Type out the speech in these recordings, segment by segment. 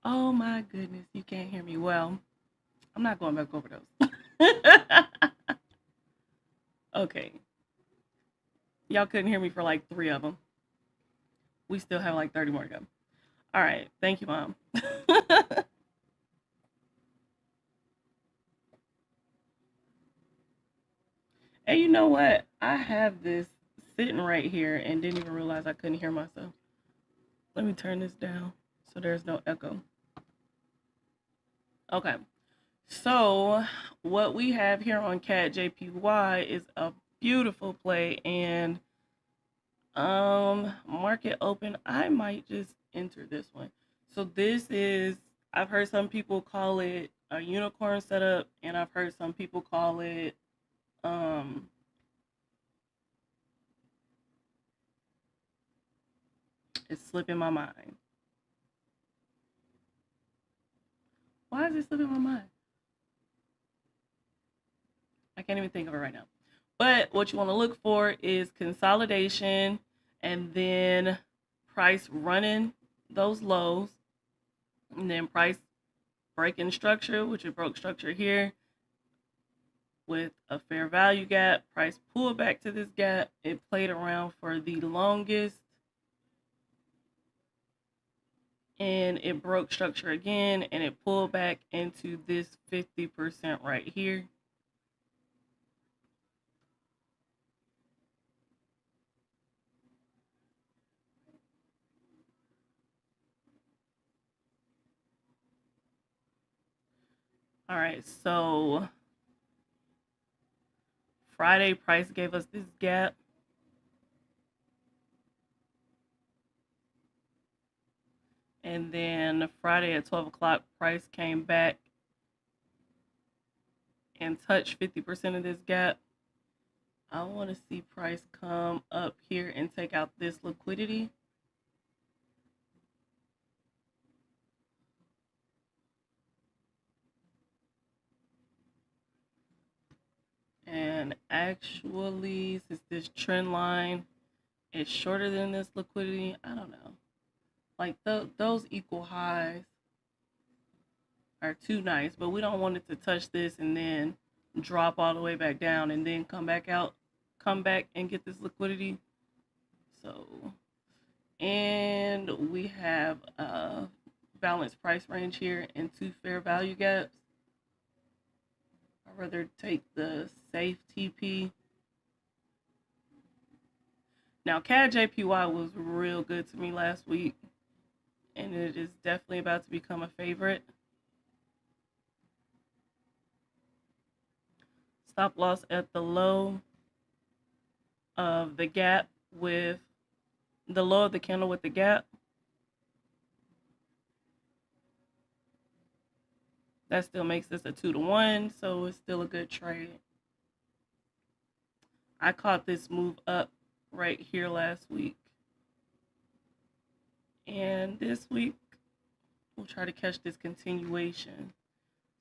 Oh my goodness, you can't hear me. Well, I'm not going back over those. Okay. Y'all couldn't hear me for like three of them. We still have like 30 more to go. All right. Thank you, Mom. And you know what? I have this sitting right here and didn't even realize I couldn't hear myself. Let me turn this down so there's no echo. Okay. So, what we have here on Cat JPY is a beautiful play, and market open, I might just enter this one. So this is, I've heard some people call it a unicorn setup, and I've heard some people call it um it's slipping my mind. Why is it slipping my mind? I can't even think of it right now. But what you want to look for is consolidation and then price running those lows, and then price breaking structure, which it broke structure here with a fair value gap. Price pulled back to this gap. It played around for the longest, and it broke structure again, and it pulled back into this 50% right here. All right, so Friday price gave us this gap, and then Friday at 12 o'clock price came back and touched 50% of this gap. I want to see price come up here and take out this liquidity. And actually, since this trend line is shorter than this liquidity, I don't know. Like those equal highs are too nice, but we don't want it to touch this and then drop all the way back down and then come back out, come back and get this liquidity. So, and we have a balanced price range here and two fair value gaps. I'd rather take the safe TP. Now, CAD JPY was real good to me last week, and it is definitely about to become a favorite. Stop loss at the low of the gap with the low of the candle with the gap. That still makes this a 2-to-1, so it's still a good trade. I caught this move up right here last week. And this week, we'll try to catch this continuation.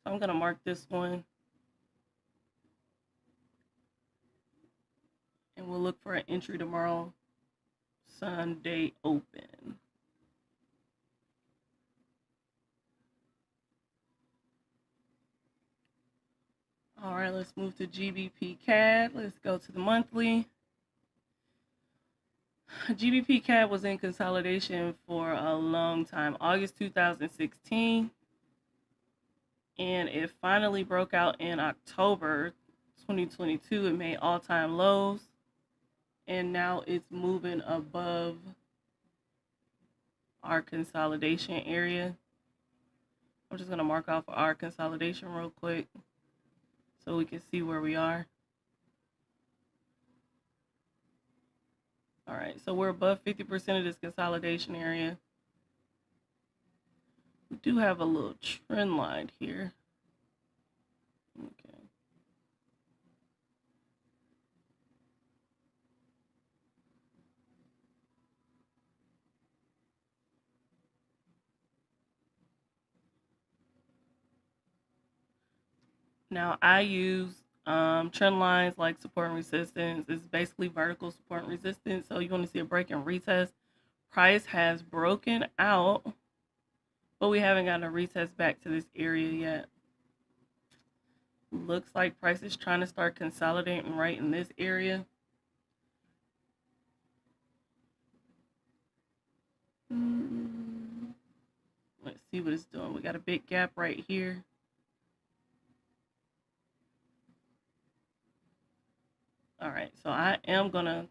So I'm going to mark this one. And we'll look for an entry tomorrow, Sunday open. All right, let's move to GBP CAD. Let's go to the monthly. GBP CAD was in consolidation for a long time, August 2016. And it finally broke out in October 2022. It made all-time lows. And now it's moving above our consolidation area. I'm just going to mark off our consolidation real quick so we can see where we are. All right, so we're above 50% of this consolidation area. We do have a little trend line here. Okay. Now I use trend lines like support and resistance. It's basically vertical support and resistance. So you want to see a break and retest. Price has broken out but we haven't gotten a retest back to this area yet. Looks like price is trying to start consolidating right in this area. Let's see what it's doing. We got a big gap right here. All right, so I am gonna,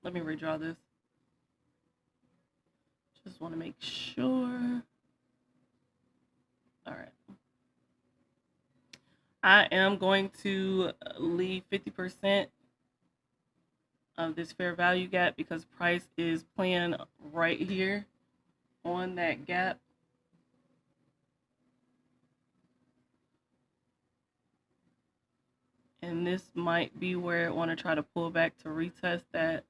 let me redraw this. Just want to make sure. All right. I am going to leave 50% of this fair value gap because price is playing right here on that gap. And this might be where it want to try to pull back to retest that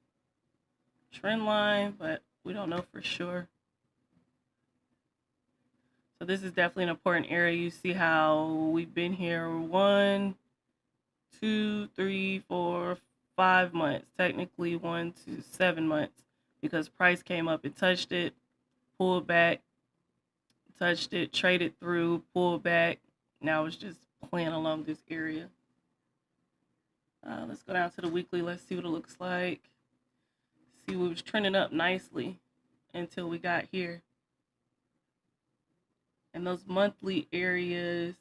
trend line, but we don't know for sure. So this is definitely an important area. You see how we've been here 1, 2, 3, 4, 5 months, technically 1 to 7 months, because price came up and touched it, pulled back, touched it, traded through, pulled back. Now it's just playing along this area. Let's go down to the weekly. Let's see what it looks like. See, we was trending up nicely until we got here. And those monthly areas,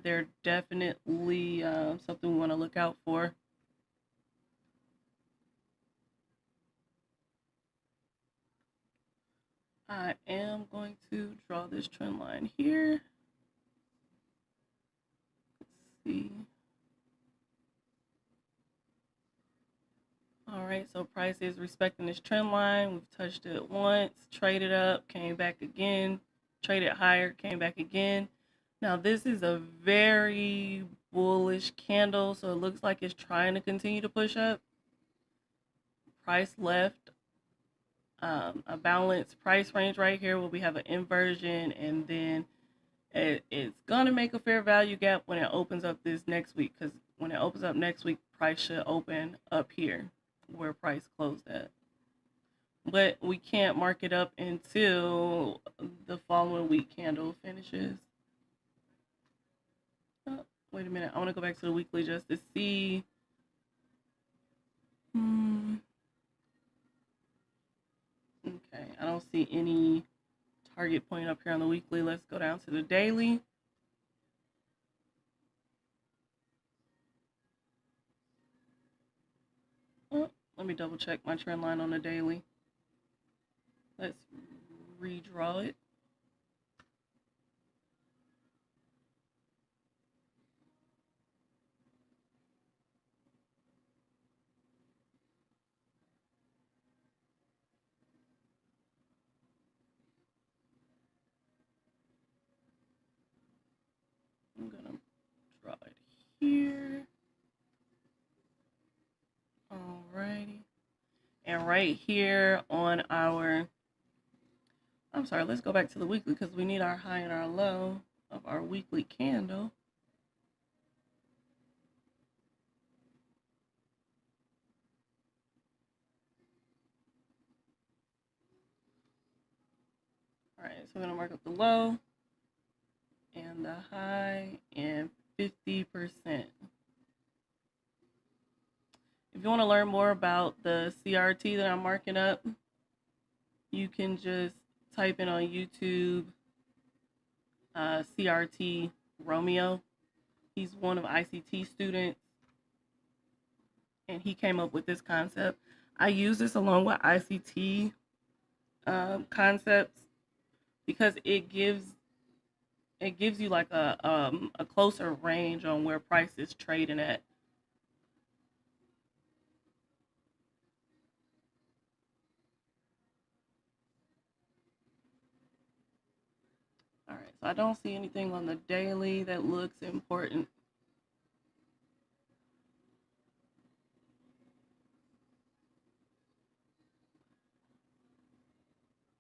they're definitely something we want to look out for. I am going to draw this trend line here. Let's see. All right, so price is respecting this trend line. We've touched it once, traded up, came back again, traded higher, came back again. Now this is a very bullish candle, so it looks like it's trying to continue to push up. Price left a balanced price range right here where we have an inversion, and then it's gonna make a fair value gap when it opens up this next week, because when it opens up next week, price should open up here where price closed at. But we can't mark it up until the following week candle finishes. Oh, wait a minute, I want to go back to the weekly just to see. Okay, I don't see any target point up here on the weekly. Let's go down to the daily. Oh, let me double check my trend line on the daily. Let's redraw it. I'm gonna draw it here. Alrighty. And right here on our, I'm sorry, let's go back to the weekly because we need our high and our low of our weekly candle. Alright, so we're gonna mark up the low and the high and 50%. If you want to learn more about the CRT that I'm marking up, you can just type in on YouTube CRT Romeo. He's one of ICT students, and he came up with this concept. I use this along with ICT concepts because it gives you like a closer range on where price is trading at. All right, so I don't see anything on the daily that looks important.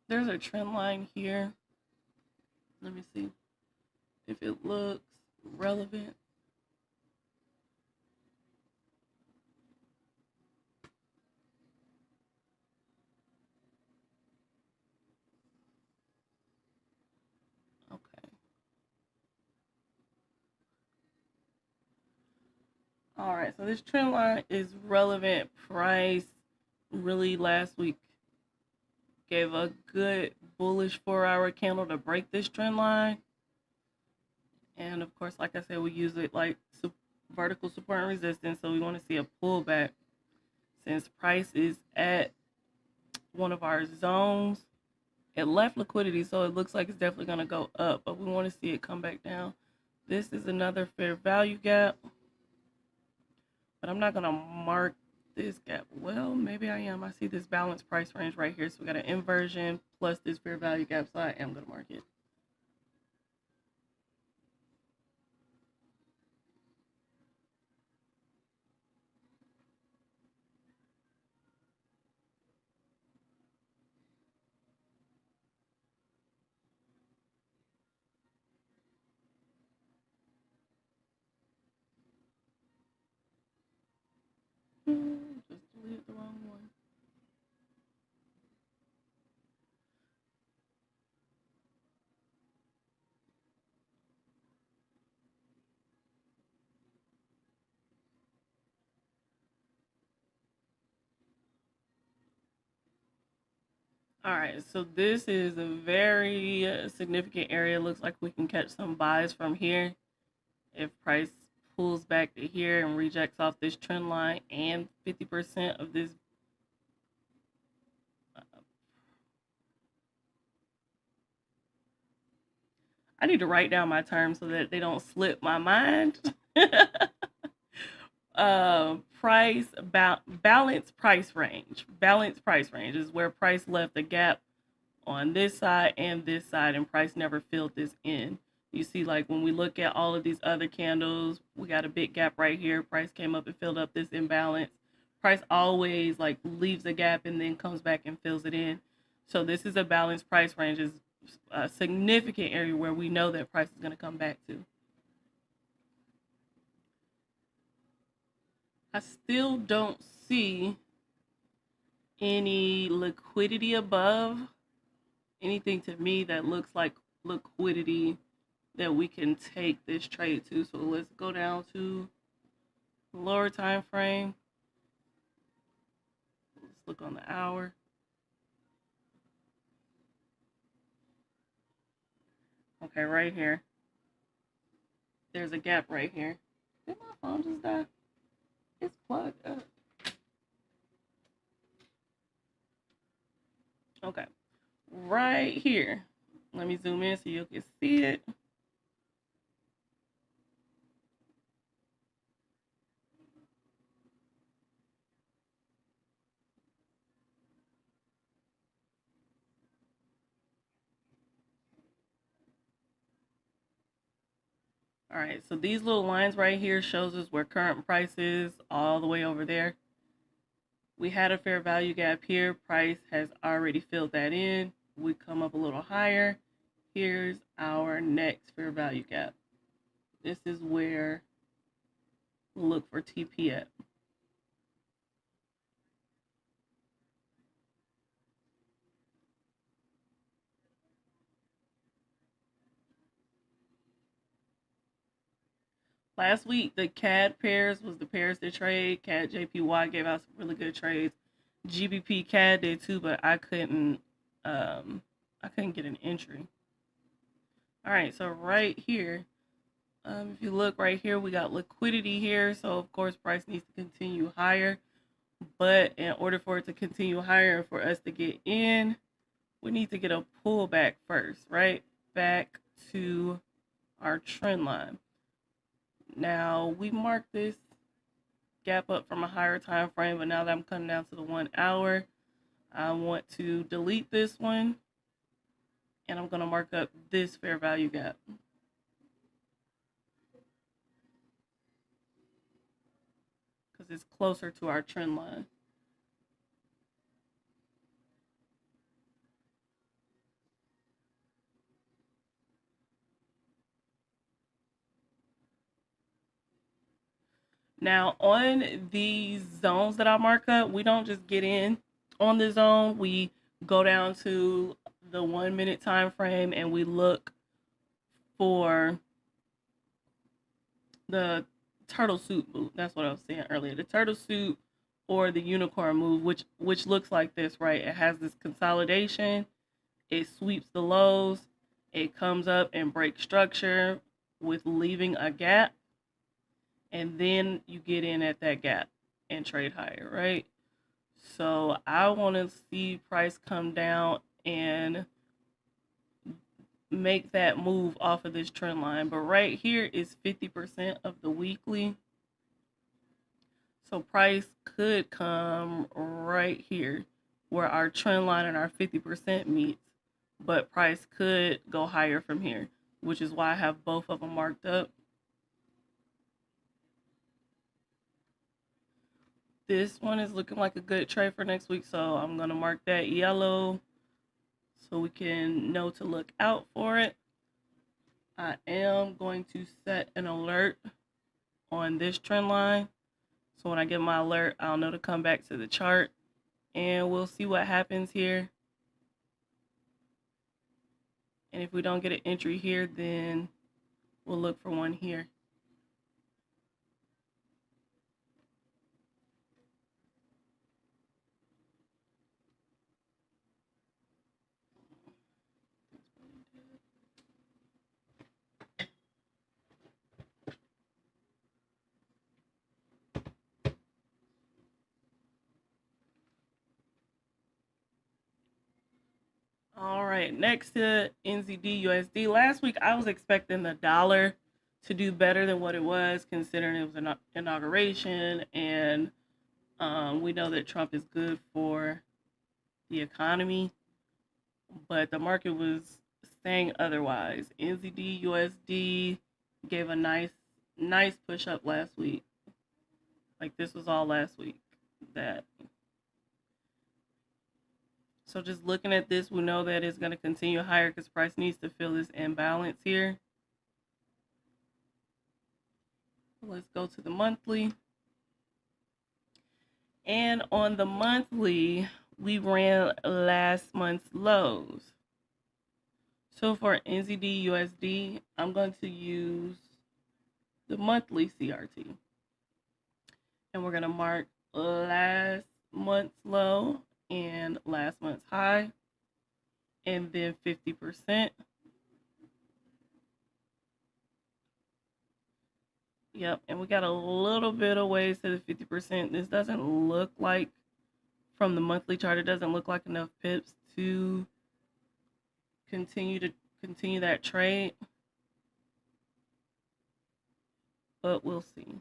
There's a trend line here. Let me see if it looks relevant. All right, so this trend line is relevant. Price really last week gave a good bullish 4-hour candle to break this trend line. And of course, like I said, we use it like vertical support and resistance. So we want to see a pullback since price is at one of our zones. It left liquidity, so it looks like it's definitely going to go up, but we want to see it come back down. This is another fair value gap, but I'm not going to mark this gap. Well, maybe I am. I see this balanced price range right here, so we got an inversion plus this fair value gap, so I am going to mark it. Just deleted the wrong one. All right, so this is a very significant area. Looks like we can catch some buys from here. If price pulls back to here and rejects off this trend line and 50% of this I need to write down my terms so that they don't slip my mind. Balance price range. Balance price range is where price left a gap on this side and this side, and price never filled this in. You see, like when we look at all of these other candles, we got a big gap right here. Price came up and filled up this imbalance. Price always like leaves a gap and then comes back and fills it in. So this is a balanced price range, is a significant area where we know that price is going to come back to. I still don't see any liquidity above, anything to me that looks like liquidity that we can take this trade to. So let's go down to the lower time frame. Let's look on the hour. Okay, right here. There's a gap right here. Did my phone just die? It's plugged up. Okay, right here. Let me zoom in so you can see it. All right, so these little lines right here shows us where current price is all the way over there. We had a fair value gap here. Price has already filled that in. We come up a little higher. Here's our next fair value gap. This is where we'll look for TP at. Last week, the CAD pairs was the pairs to trade. CAD JPY gave out some really good trades. GBP CAD did too, but I couldn't get an entry. All right, so right here, if you look right here, we got liquidity here. So of course, price needs to continue higher. But in order for it to continue higher and for us to get in, we need to get a pullback first, right? Back to our trend line. Now we marked this gap up from a higher time frame, but now that I'm coming down to the 1 hour, I want to delete this one and I'm going to mark up this fair value gap. Because it's closer to our trend line. Now, on these zones that I mark up, we don't just get in on the zone. We go down to the 1 minute time frame and we look for the turtle soup move. That's what I was saying earlier. The turtle soup or the unicorn move, which looks like this, right? It has this consolidation. It sweeps the lows. It comes up and breaks structure with leaving a gap, and then you get in at that gap and trade higher, right? So I want to see price come down and make that move off of this trend line. But right here is 50% of the weekly. So price could come right here where our trend line and our 50% meets, but price could go higher from here, which is why I have both of them marked up. This one is looking like a good trade for next week, so I'm going to mark that yellow so we can know to look out for it. I am going to set an alert on this trend line. So when I get my alert, I'll know to come back to the chart and we'll see what happens here. And if we don't get an entry here, then we'll look for one here. All right, next to NZD USD. Last week I was expecting the dollar to do better than what it was, considering it was an inauguration, and we know that Trump is good for the economy, but the market was saying otherwise. NZD USD gave a nice push up last week. Like this was all last week. That So just looking at this, we know that it's going to continue higher because price needs to fill this imbalance here. Let's go to the monthly. And on the monthly, we ran last month's lows. So for NZD USD, I'm going to use the monthly CRT. And we're going to mark last month's low and last month's high, and then 50%. Yep, and we got a little bit of ways to the 50%. This doesn't look like, from the monthly chart, it doesn't look like enough pips to continue that trade, but we'll see.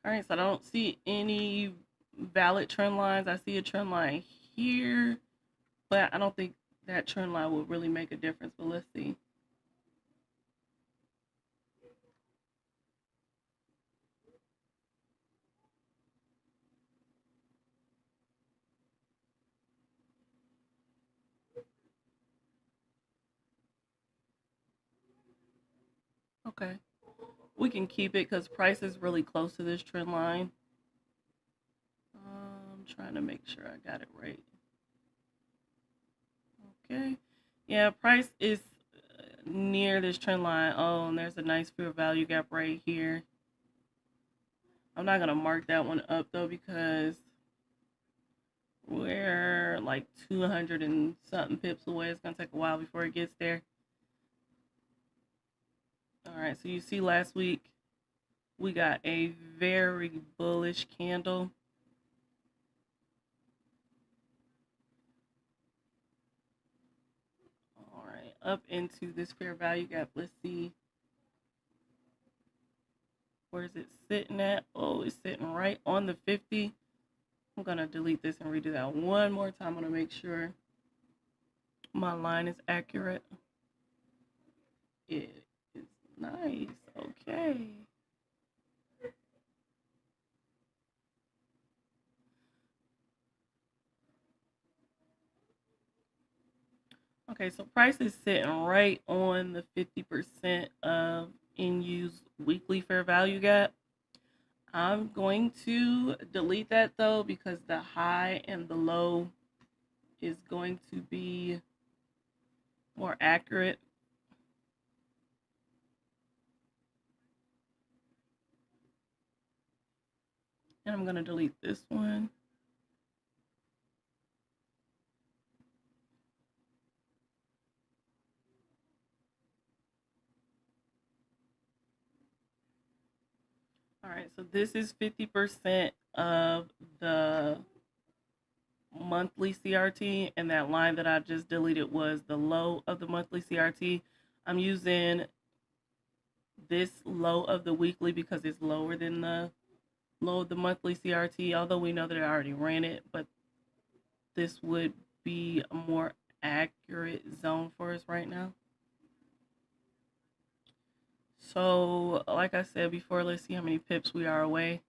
All right, so I don't see any valid trend lines. I see a trend line here, but I don't think that trend line will really make a difference, but let's see. Okay, we can keep it because price is really close to this trend line. I'm trying to make sure I got it right. Okay, yeah, price is near this trend line. Oh, and there's a nice fair value gap right here. I'm not gonna mark that one up though because we're like 200 and something pips away. It's gonna take a while before it gets there. All right, so you see last week we got a very bullish candle. All right, up into this fair value gap. Let's see, where is it sitting at? Oh, it's sitting right on the 50. I'm gonna delete this and redo that one more time. I'm gonna make sure my line is accurate. It is nice. Okay. Okay, so price is sitting right on the 50% of in-use weekly fair value gap. I'm going to delete that though because the high and the low is going to be more accurate. And I'm going to delete this one. All right, so this is 50% of the monthly CRT, and that line that I just deleted was the low of the monthly CRT. I'm using this low of the weekly because it's lower than the low of the monthly CRT, although we know that I already ran it, but this would be a more accurate zone for us right now. So, like I said before, let's see how many pips we are away.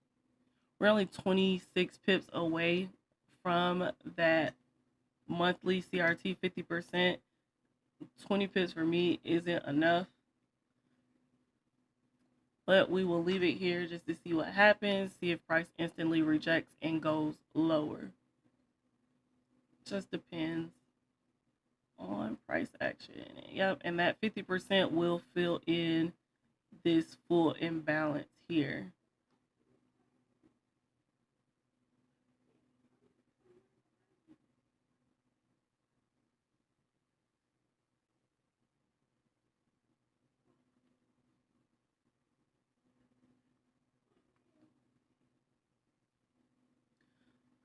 We're only 26 pips away from that monthly CRT 50%. 20 pips for me isn't enough, but we will leave it here just to see what happens, see if price instantly rejects and goes lower. Just depends on price action. Yep, and that 50% will fill in this full imbalance here.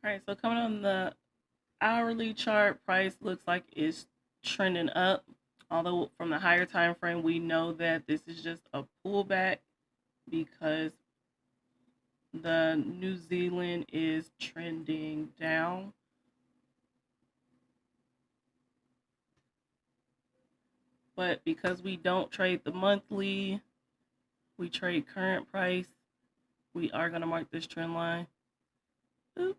All right, so coming on the hourly chart, price looks like it's trending up. Although from the higher time frame, we know that this is just a pullback because the New Zealand is trending down. But because we don't trade the monthly, we trade current price, we are going to mark this trend line. Oop.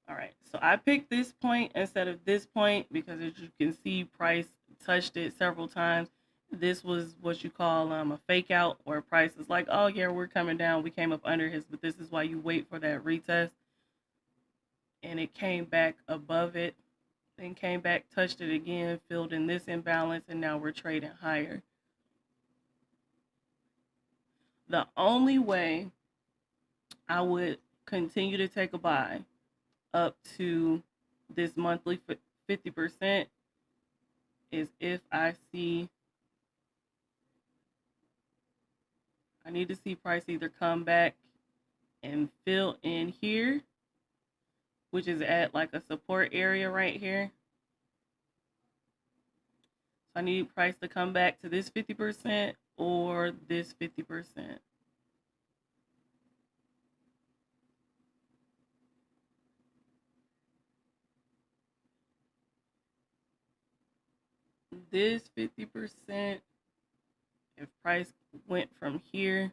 All right, so I picked this point instead of this point because as you can see, price touched it several times. This was what you call a fake out, where price is like, oh yeah, we're coming down. We came up under his, but this is why you wait for that retest. And it came back above it, then came back, touched it again, filled in this imbalance, and now we're trading higher. The only way I would continue to take a buy up to this monthly 50% is if I need to see price either come back and fill in here, which is at like a support area right here. So I need price to come back to this 50% or this 50%. This 50%, if price went from here,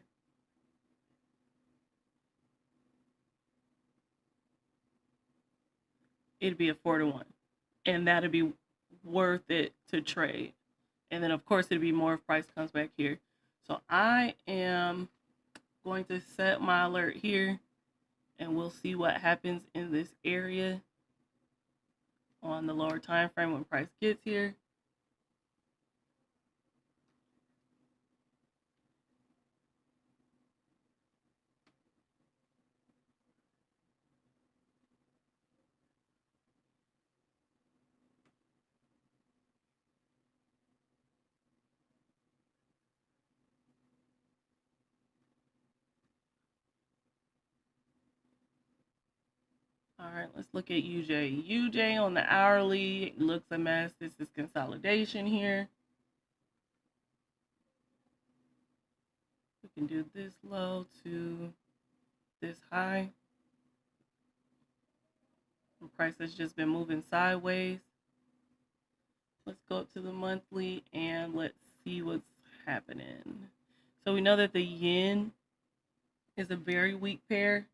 it'd be a 4-to-1, and that'd be worth it to trade. And then of course it'd be more if price comes back here. So I am going to set my alert here, and we'll see what happens in this area on the lower time frame when price gets here. All right, let's look at UJ. UJ on the hourly looks a mess. This is consolidation here. We can do this low to this high. The price has just been moving sideways. Let's go up to the monthly and let's see what's happening. So we know that the yen is a very weak pair,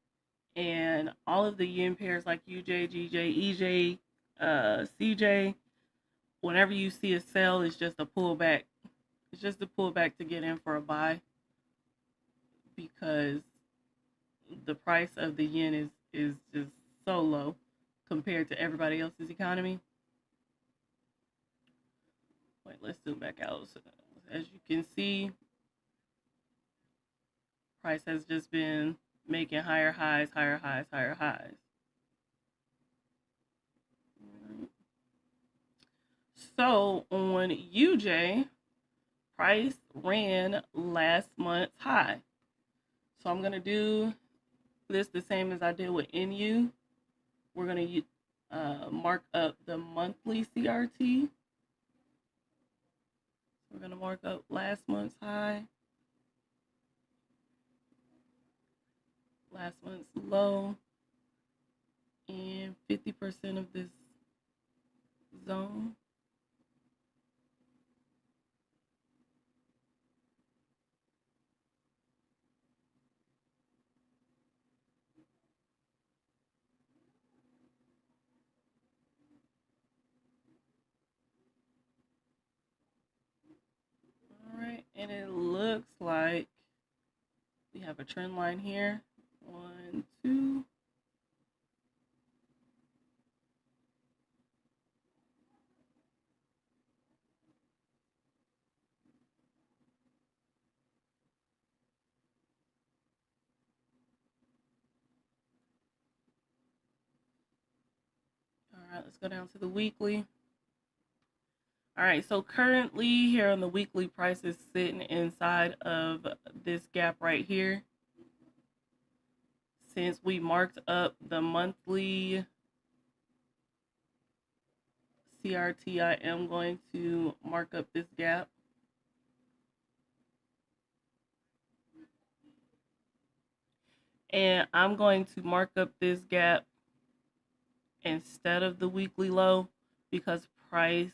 and all of the yen pairs like UJ, GJ, EJ, CJ, whenever you see a sell, it's just a pullback. It's just a pullback to get in for a buy because the price of the yen is just so low compared to everybody else's economy. Wait, let's zoom back out. So, as you can see, price has just been making higher highs, higher highs, higher highs. So on UJ, price ran last month's high. So I'm going to do this the same as I did with NU. We're going to mark up the monthly CRT. We're going to mark up last month's high, last month's low, and 50% of this zone. All right, and it looks like we have a trend line here. 1, 2. All right, let's go down to the weekly. All right, so currently here on the weekly, price is sitting inside of this gap right here. Since we marked up the monthly CRT, I am going to mark up this gap. And I'm going to mark up this gap instead of the weekly low because price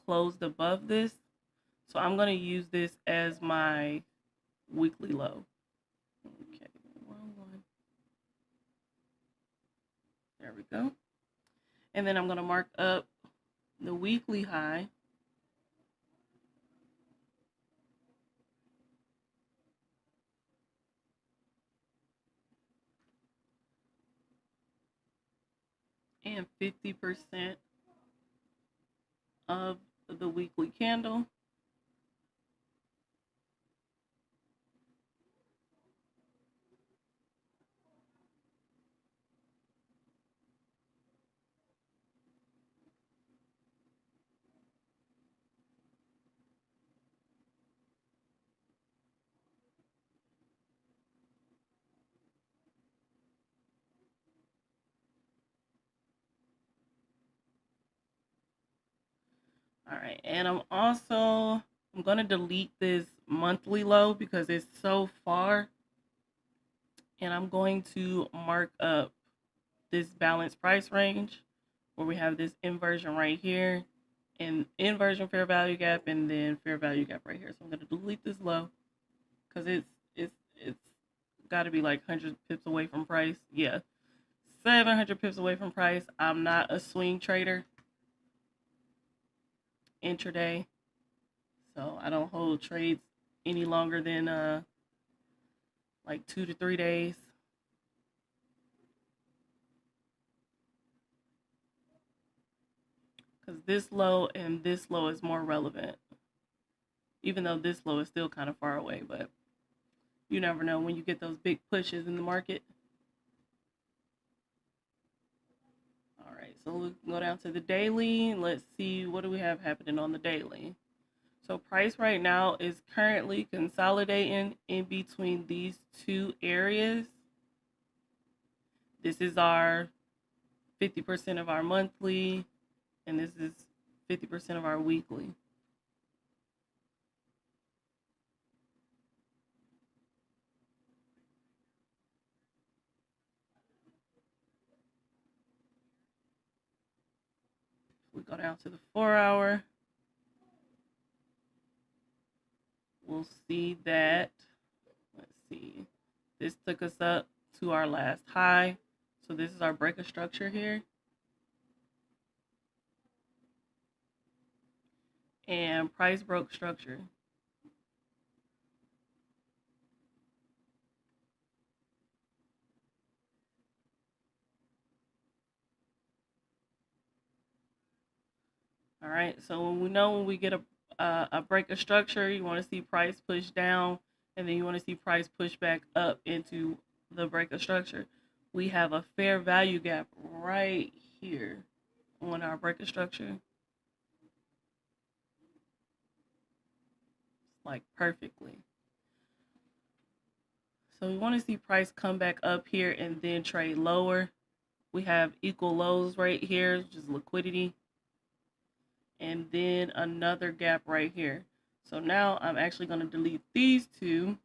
closed above this. So I'm going to use this as my weekly low. Okay, wrong one. There we go. And then I'm going to mark up the weekly high. And 50% of the weekly candle. All right, and I'm going to delete this monthly low because it's so far. And I'm going to mark up this balanced price range where we have this inversion right here and inversion fair value gap and then fair value gap right here. So I'm going to delete this low because it's got to be like 100 pips away from price. Yeah, 700 pips away from price. I'm not a swing trader intraday, so I don't hold trades any longer than like 2 to 3 days. Because this low and this low is more relevant, even though this low is still kind of far away, but you never know when you get those big pushes in the market. All right, so we'll go down to the daily. Let's see, what do we have happening on the daily? So price right now is currently consolidating in between these two areas. This is our 50% of our monthly, and this is 50% of our weekly. We go down to the 4-hour. We'll see that, let's see, this took us up to our last high. So this is our break of structure here. And price broke structure. All right, so when we get a break of structure, you want to see price push down, and then you want to see price push back up into the break of structure. We have a fair value gap right here on our break of structure, like perfectly. So we want to see price come back up here and then trade lower. We have equal lows right here, which is liquidity, and then another gap right here. So now I'm actually going to delete these two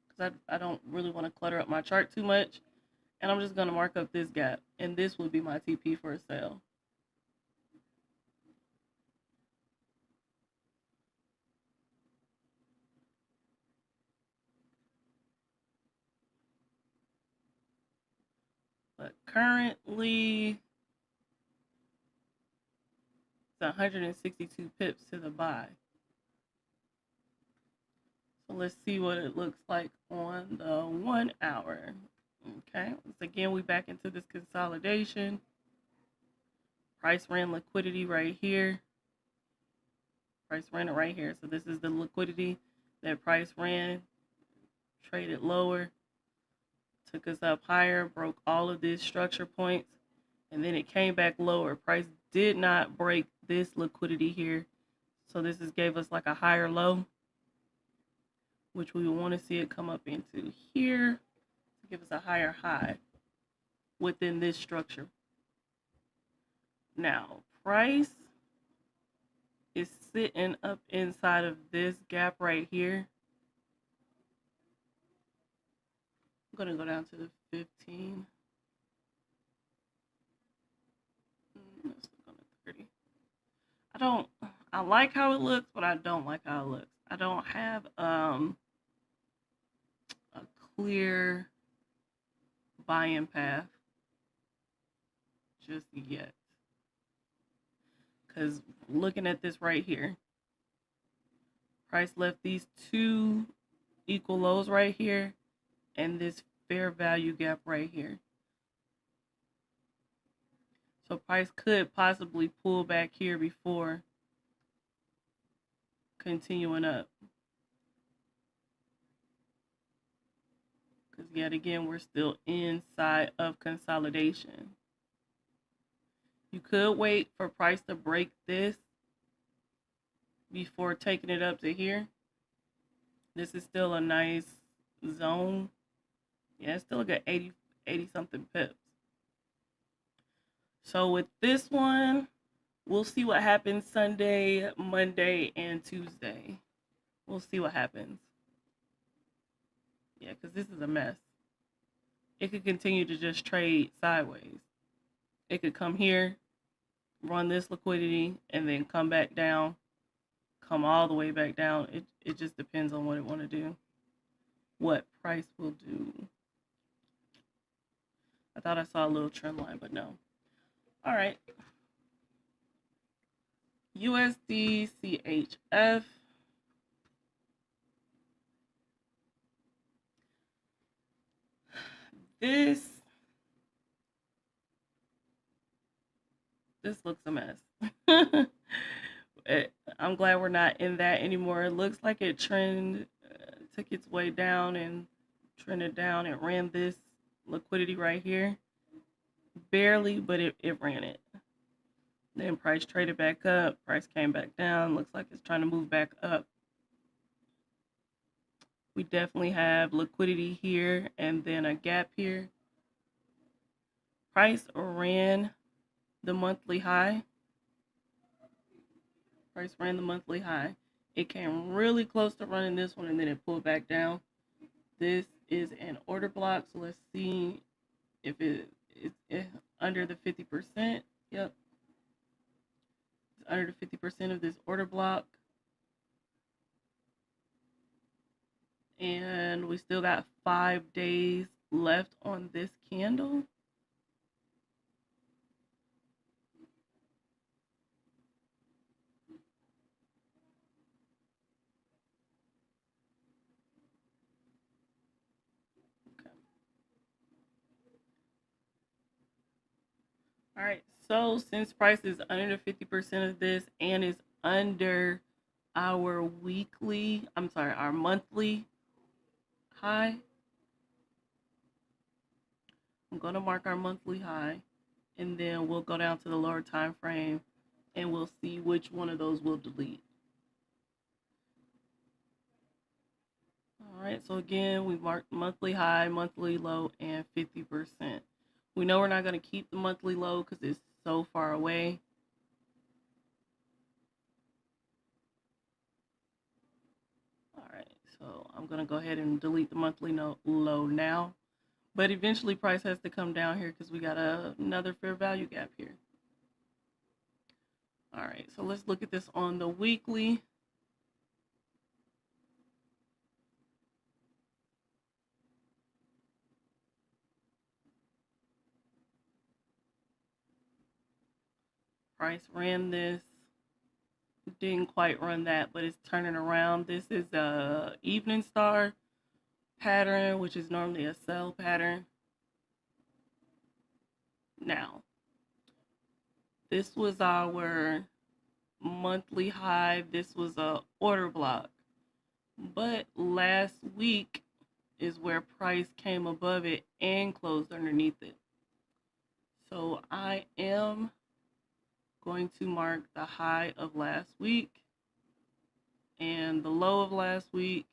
because I don't really want to clutter up my chart too much. And I'm just going to mark up this gap, and this will be my TP for a sale. But currently, it's 162 pips to the buy. So let's see what it looks like on the 1 hour. Okay, once again, we back into this consolidation. Price ran liquidity right here. Price ran it right here. So this is the liquidity that price ran, traded lower, took us up higher, broke all of these structure points, and then it came back lower. Price did not break this liquidity here. So this gave us like a higher low, which we want to see it come up into here to give us a higher high within this structure. Now, price is sitting up inside of this gap right here. I'm going to go down to the 15. Let's look on the 30. I like how it looks, but I don't like how it looks. I don't have a clear buy-in path just yet. Because looking at this right here, price left these two equal lows right here and this fair value gap right here. So price could possibly pull back here before continuing up. Because yet again, we're still inside of consolidation. You could wait for price to break this before taking it up to here. This is still a nice zone. Yeah, it's still a good 80 something pips. So with this one, we'll see what happens Sunday, Monday, and Tuesday. We'll see what happens. Yeah, because this is a mess. It could continue to just trade sideways. It could come here, run this liquidity, and then come back down, come all the way back down. It just depends on what it want to do, what price will do. I thought I saw a little trend line, but no. All right. USD CHF. This looks a mess. I'm glad we're not in that anymore. It looks like it took its way down and trended down and ran this liquidity right here. Barely, but it ran it. Then price traded back up. Price came back down. Looks like it's trying to move back up. We definitely have liquidity here and then a gap here. Price ran the monthly high. Price ran the monthly high. It came really close to running this one and then it pulled back down. This is an order block, so let's see if it's under the 50%. Yep. It's under the 50% of this order block. And we still got 5 days left on this candle. All right, so since price is under 50% of this and is under our our monthly high, I'm going to mark our monthly high, and then we'll go down to the lower time frame and we'll see which one of those we'll delete. All right, so again, we marked monthly high, monthly low, and 50%. We know we're not going to keep the monthly low because it's so far away. All right, so I'm going to go ahead and delete the monthly low now. But eventually price has to come down here because we got another fair value gap here. All right, so let's look at this on the weekly. Price ran this, didn't quite run that, but it's turning around. This is a evening star pattern, which is normally a sell pattern. Now, this was our monthly high. This was a order block. But last week is where price came above it and closed underneath it. So I am going to mark the high of last week and the low of last week,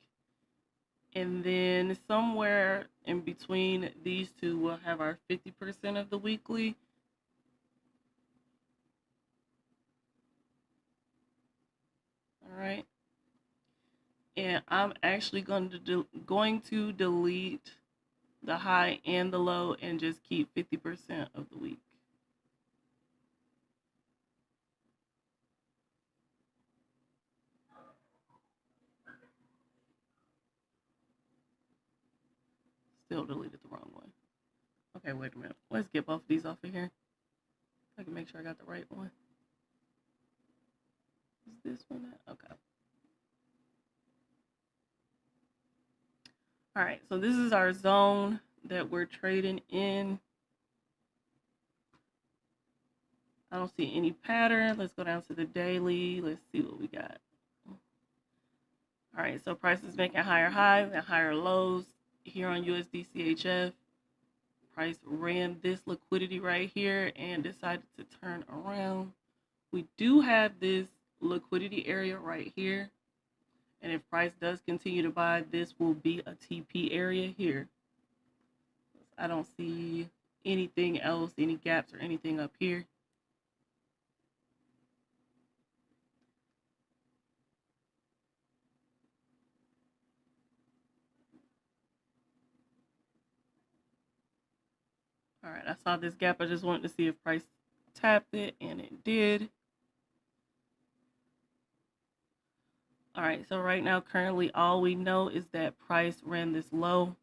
and then somewhere in between these two we'll have our 50% of the weekly. All right, and I'm actually going to delete the high and the low and just keep 50% of the week. Still deleted the wrong one. Okay, wait a minute. Let's get both of these off of here. I can make sure I got the right one. Is this one that? Okay. All right, so this is our zone that we're trading in. I don't see any pattern. Let's go down to the daily. Let's see what we got. All right, so price is making higher highs and higher lows here on USD CHF. Price ran this liquidity right here and decided to turn around. We do have this liquidity area right here. And if price does continue to buy, this will be a TP area here. I don't see anything else, any gaps or anything up here. All right, I saw this gap. I just wanted to see if price tapped it, and it did. All right, so right now, currently, all we know is that price ran this low,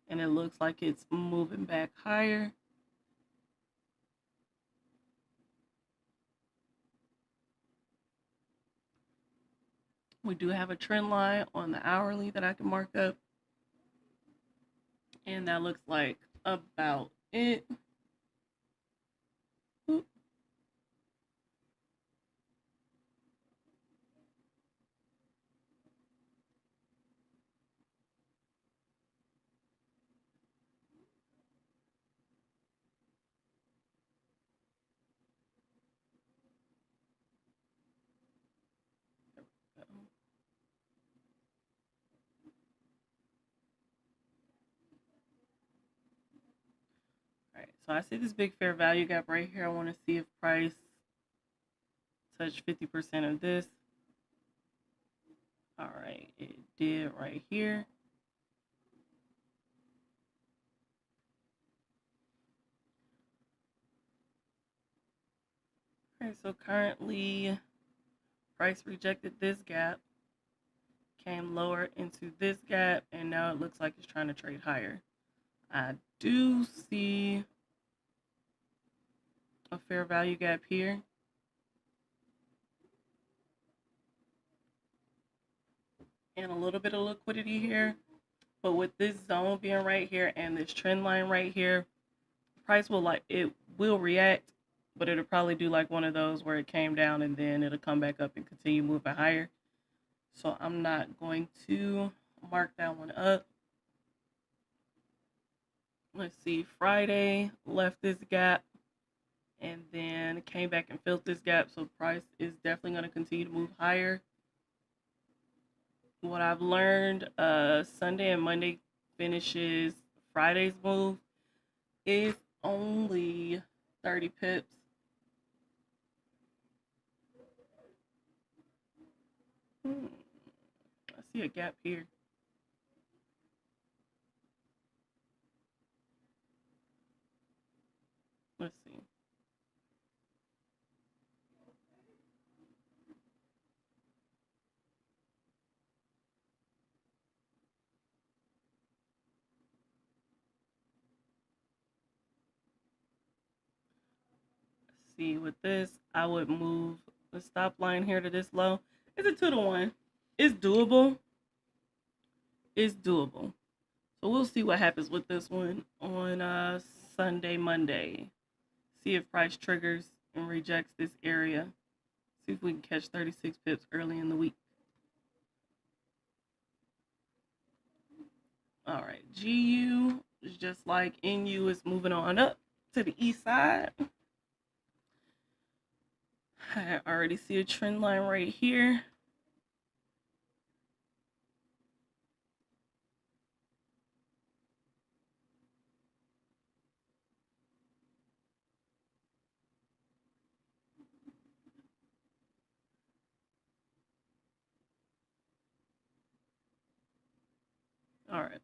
and it looks like it's moving back higher. We do have a trend line on the hourly that I can mark up, and that looks like about it. Oop. All right, so I see this big fair value gap right here. I want to see if price touched 50% of this. All right, it did right here. All right, so currently price rejected this gap, came lower into this gap, and now it looks like it's trying to trade higher. I do see a fair value gap here. And a little bit of liquidity here. But with this zone being right here and this trend line right here, price will react but it'll probably do like one of those where it came down and then it'll come back up and continue moving higher. So I'm not going to mark that one up. Let's see, Friday left this gap and then came back and filled this gap. So price is definitely going to continue to move higher. What I've learned, Sunday and Monday finishes Friday's move is only 30 pips. I see a gap here. Let's see. See, with this, I would move the stop line here to this low. It's a 2-to-1. It's doable. It's doable. So we'll see what happens with this one on Sunday, Monday. See if price triggers and rejects this area. See if we can catch 36 pips early in the week. All right, GU is just like NU is moving on up to the east side. I already see a trend line right here. All right.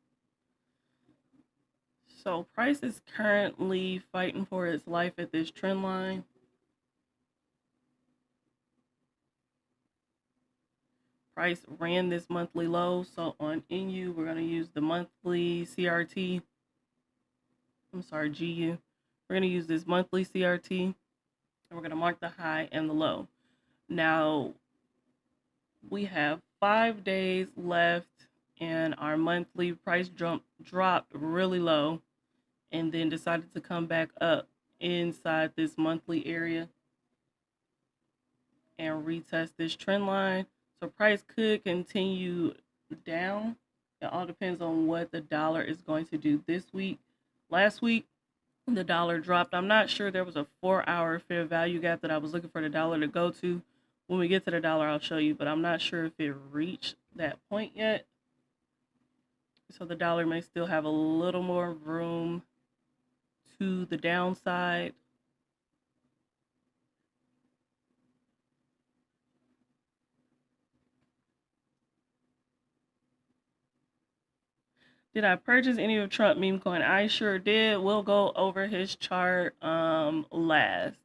So price is currently fighting for its life at this trend line. Price ran this monthly low. So on NU, we're going to use the monthly CRT. I'm sorry, GU. We're going to use this monthly CRT. And we're going to mark the high and the low. Now, we have 5 days left. And our monthly price dropped really low. And then decided to come back up inside this monthly area and retest this trend line. So price could continue down. It all depends on what the dollar is going to do this week. Last week, the dollar dropped. I'm not sure, there was a 4-hour fair value gap that I was looking for the dollar to go to. When we get to the dollar, I'll show you, but I'm not sure if it reached that point yet. So the dollar may still have a little more room to the downside. Did I purchase any of Trump meme coin? I sure did. We'll go over his chart last,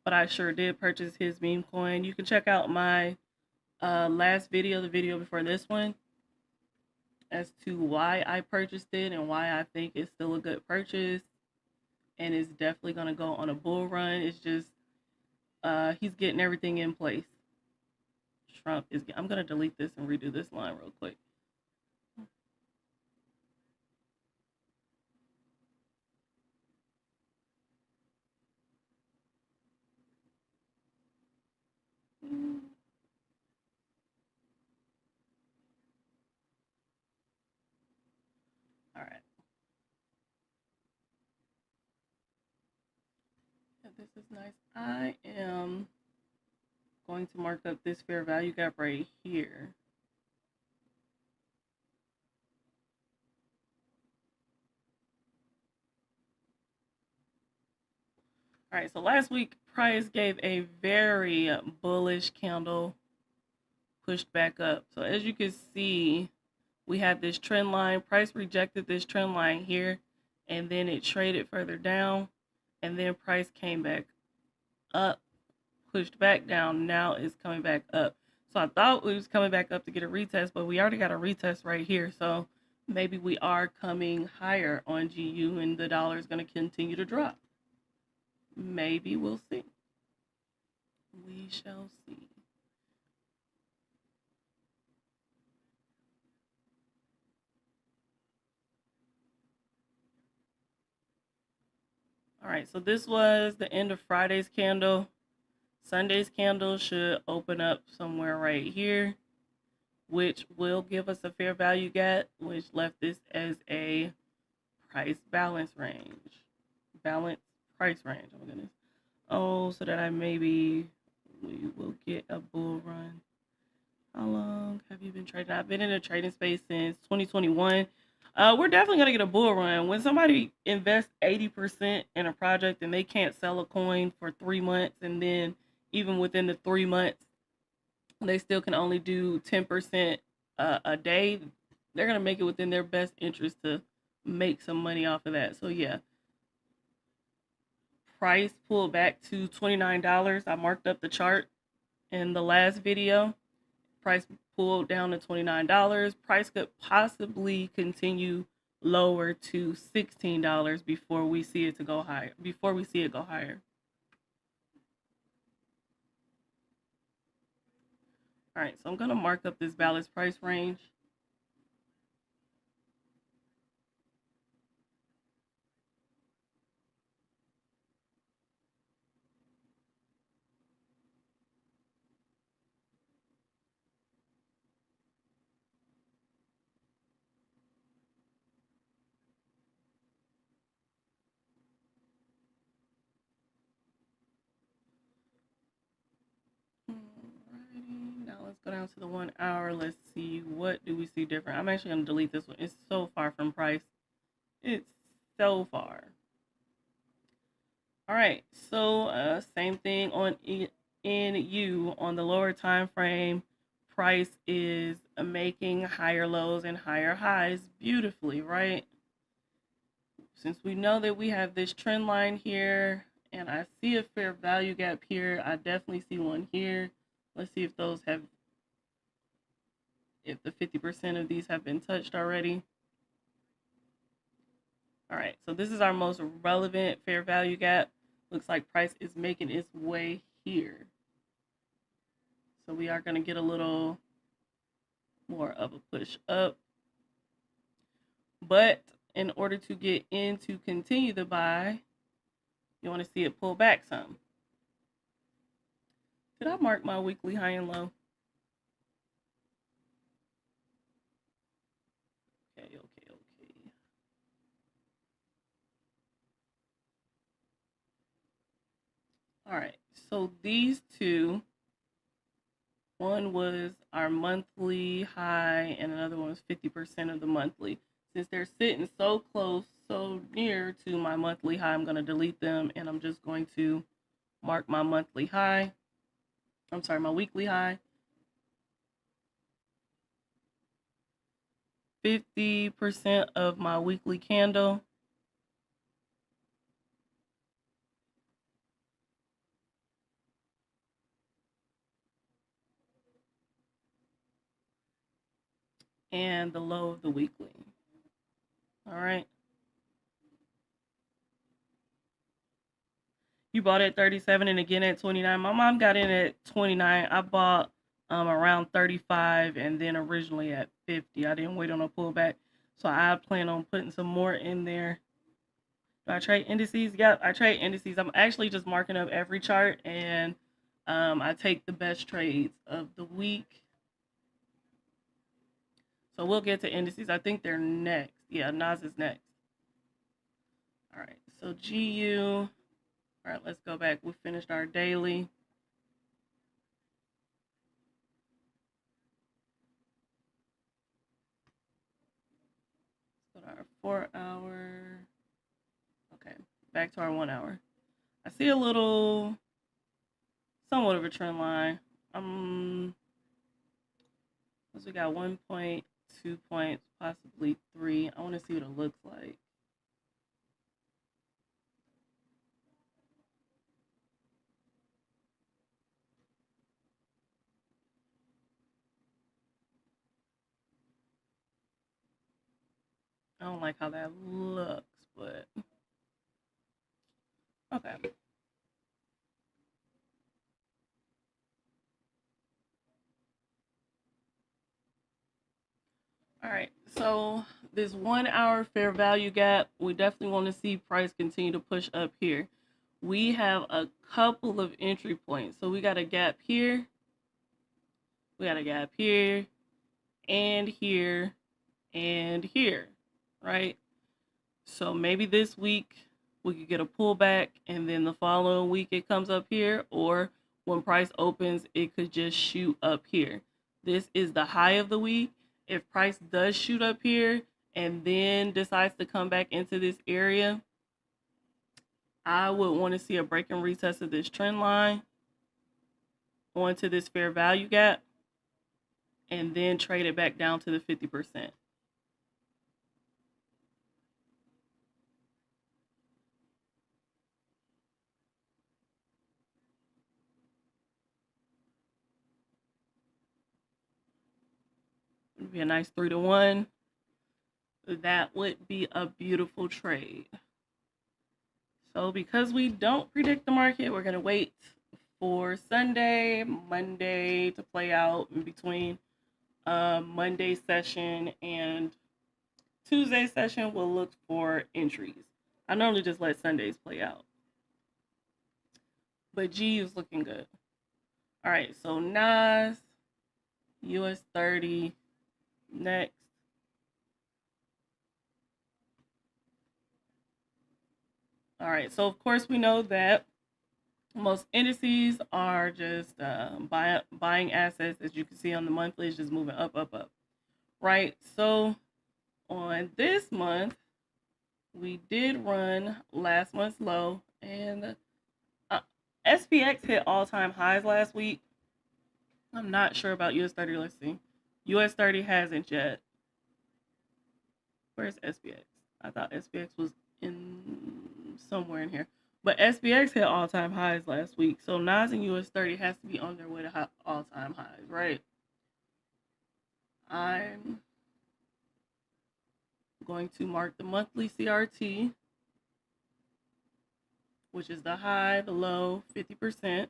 but I sure did purchase his meme coin. You can check out my last video, the video before this one, as to why I purchased it and why I think it's still a good purchase, and it's definitely gonna go on a bull run. It's just he's getting everything in place. Trump is. I'm gonna delete this and redo this line real quick. All right. Yeah, this is nice. I am going to mark up this fair value gap right here. All right, so last week price gave a very bullish candle, pushed back up. So as you can see, we had this trend line. Price rejected this trend line here, and then it traded further down, and then price came back up, pushed back down. Now it's coming back up. So I thought it was coming back up to get a retest, but we already got a retest right here. So maybe we are coming higher on GU, and the dollar is going to continue to drop. Maybe, we'll see. We shall see. All right, so this was the end of Friday's candle. Sunday's candle should open up somewhere right here, which will give us a fair value gap, which left this as a price balance range. Balance price range. Oh my goodness. Oh, so that we will get a bull run. How long have you been trading? I've been in the trading space since 2021. We're definitely gonna get a bull run. When somebody invests 80% in a project and they can't sell a coin for 3 months, and then even within the 3 months, they still can only do 10% a day, they're gonna make it within their best interest to make some money off of that. So yeah, price pulled back to $29. I marked up the chart in the last video. Price pulled down to $29. Price could possibly continue lower to $16 before we see it go higher. All right, so I'm gonna mark up this balance price range. Alrighty, now let's go down to the 1 hour. Let's see, what do we see different? I'm actually gonna delete this one. It's so far from price. It's so far. All right, so same thing on NU. On the lower time frame, price is making higher lows and higher highs beautifully, right? Since we know that we have this trend line here, and I see a fair value gap here, I definitely see one here. Let's see if if the 50% of these have been touched already. All right, so this is our most relevant fair value gap. Looks like price is making its way here. So we are going to get a little more of a push up. But in order to get in to continue the buy, you want to see it pull back some. Did I mark my weekly high and low? Okay. All right, so these two, one was our monthly high and another one was 50% of the monthly. Since they're sitting so close, so near to my monthly high, I'm going to delete them, and I'm just going to mark my monthly high. I'm sorry, my weekly high. 50% of my weekly candle. And the low of the weekly. All right. You bought at 37 and again at 29. My mom got in at 29. I bought around 35 and then originally at 50. I didn't wait on a pullback. So I plan on putting some more in there. Do I trade indices? Yeah, I trade indices. I'm actually just marking up every chart, and I take the best trades of the week. So we'll get to indices. I think they're next. Yeah, Nas is next. All right, so GU. All right, let's go back. We finished our daily. Let's go to our 4 hour. Okay, back to our 1 hour. I see a little, somewhat of a trend line. We got 1.2 points, possibly 3. I want to see what it looks like. I don't like how that looks, but okay. All right, so this 1 hour fair value gap, we definitely want to see price continue to push up here. We have a couple of entry points. So we got a gap here, we got a gap here, and here, and here, right? So maybe this week we could get a pullback, and then the following week it comes up here, or when price opens, it could just shoot up here. This is the high of the week. If price does shoot up here and then decides to come back into this area, I would want to see a break and retest of this trend line onto this fair value gap, and then trade it back down to the 50%. It would be a nice 3-to-1. That would be a beautiful trade. So because we don't predict the market, we're going to wait for Sunday, Monday to play out. In between Monday session and Tuesday session, we'll look for entries. I normally just let Sundays play out. But G is looking good. All right, so NAS, US 30, next. All right, so of course we know that most indices are just buying assets. As you can see on the monthly, it's just moving up, up, up, right? So on this month, we did run last month's low, and SPX hit all-time highs last week. I'm not sure about US 30. Let's see. US 30 hasn't yet. Where's SPX? I thought SPX was in somewhere in here. But SPX hit all-time highs last week. So NAS and US 30 has to be on their way to all-time highs, right? I'm going to mark the monthly CRT, which is the high, the low, 50%.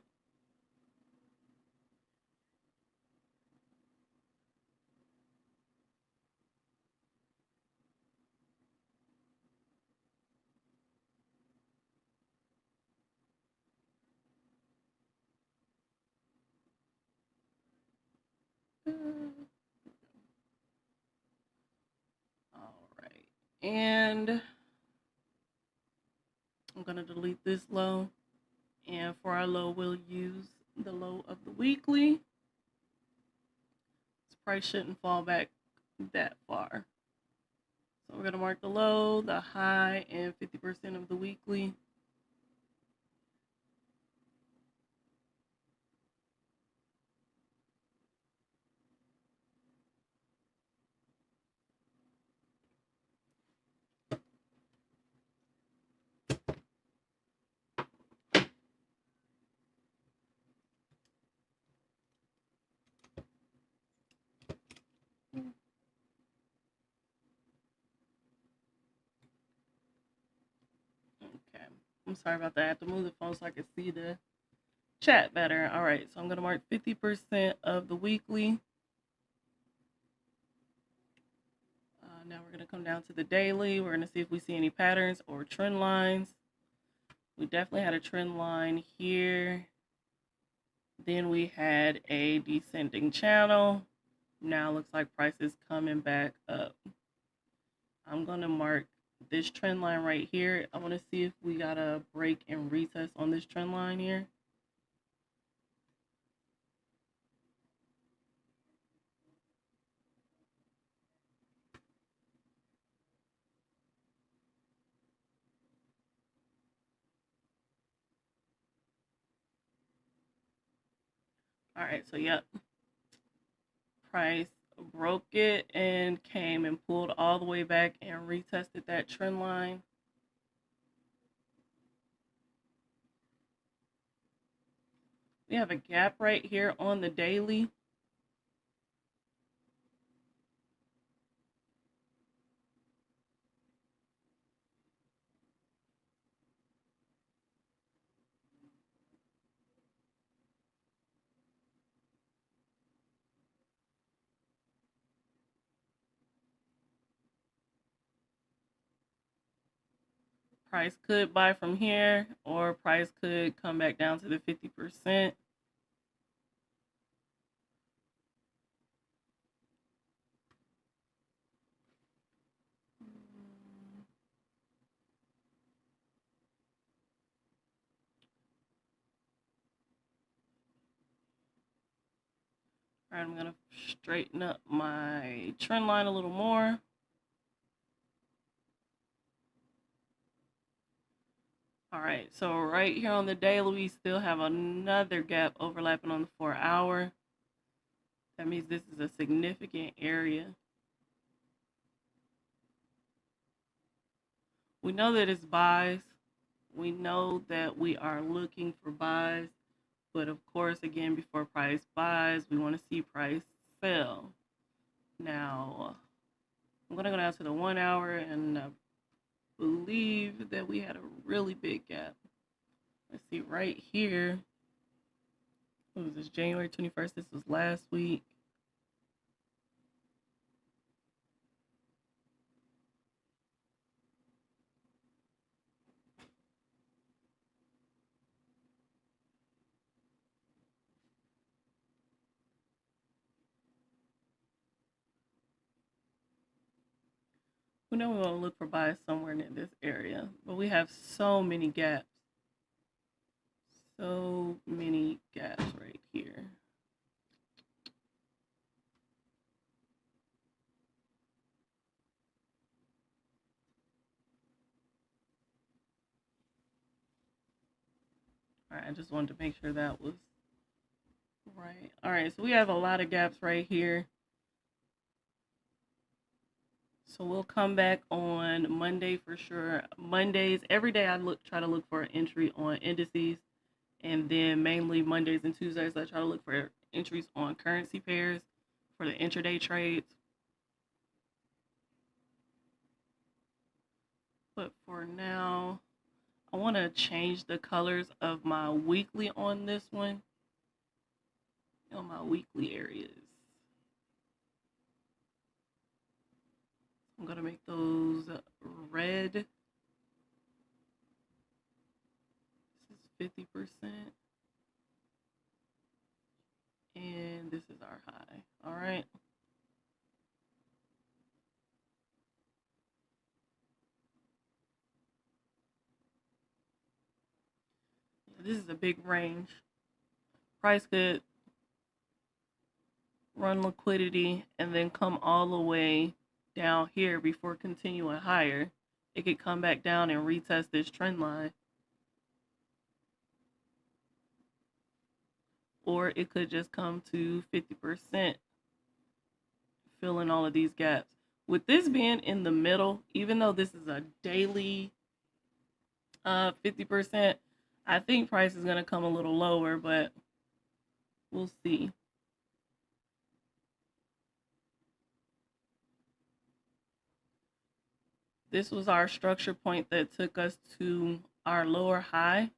All right. And I'm going to delete this low. And for our low, we'll use the low of the weekly. This price shouldn't fall back that far. So we're going to mark the low, the high, and 50% of the weekly. Okay. I'm sorry about that. I have to move the phone so I can see the chat better. All right. So I'm going to mark 50% of the weekly. Now we're going to come down to the daily. We're going to see if we see any patterns or trend lines. We definitely had a trend line here. Then we had a descending channel. Now looks like price is coming back up. I'm going to mark this trend line right here. I want to see if we got a break and retest on this trend line here. All right, so yep, price broke it and came and pulled all the way back and retested that trend line. We have a gap right here on the daily. Price could buy from here, or price could come back down to the 50%. All right, I'm gonna straighten up my trend line a little more. All right, so right here on the daily, we still have another gap overlapping on the 4-hour. That means this is a significant area. We know that it's buys. We know that we are looking for buys. But of course, again, before price buys, we want to see price sell. Now, I'm going to go down to the 1-hour, and I believe that we had a really big gap. Let's see, right here. What was this, January 21st? This was last week. We know we want to look for buys somewhere in this area, but we have so many gaps. So many gaps right here. All right, I just wanted to make sure that was right. All right, so we have a lot of gaps right here. So we'll come back on Monday for sure. Mondays, every day I try to look for an entry on indices, and then mainly Mondays and Tuesdays I try to look for entries on currency pairs for the intraday trades. But for now, I want to change the colors of my weekly on this one, on my weekly areas. I'm going to make those red. This is 50%. And this is our high. All right. This is a big range. Price could run liquidity and then come all the way down here before continuing higher. It could come back down and retest this trend line. Or it could just come to 50%, filling all of these gaps. With this being in the middle, even though this is a daily 50%, I think price is going to come a little lower, but we'll see. This was our structure point that took us to our lower high.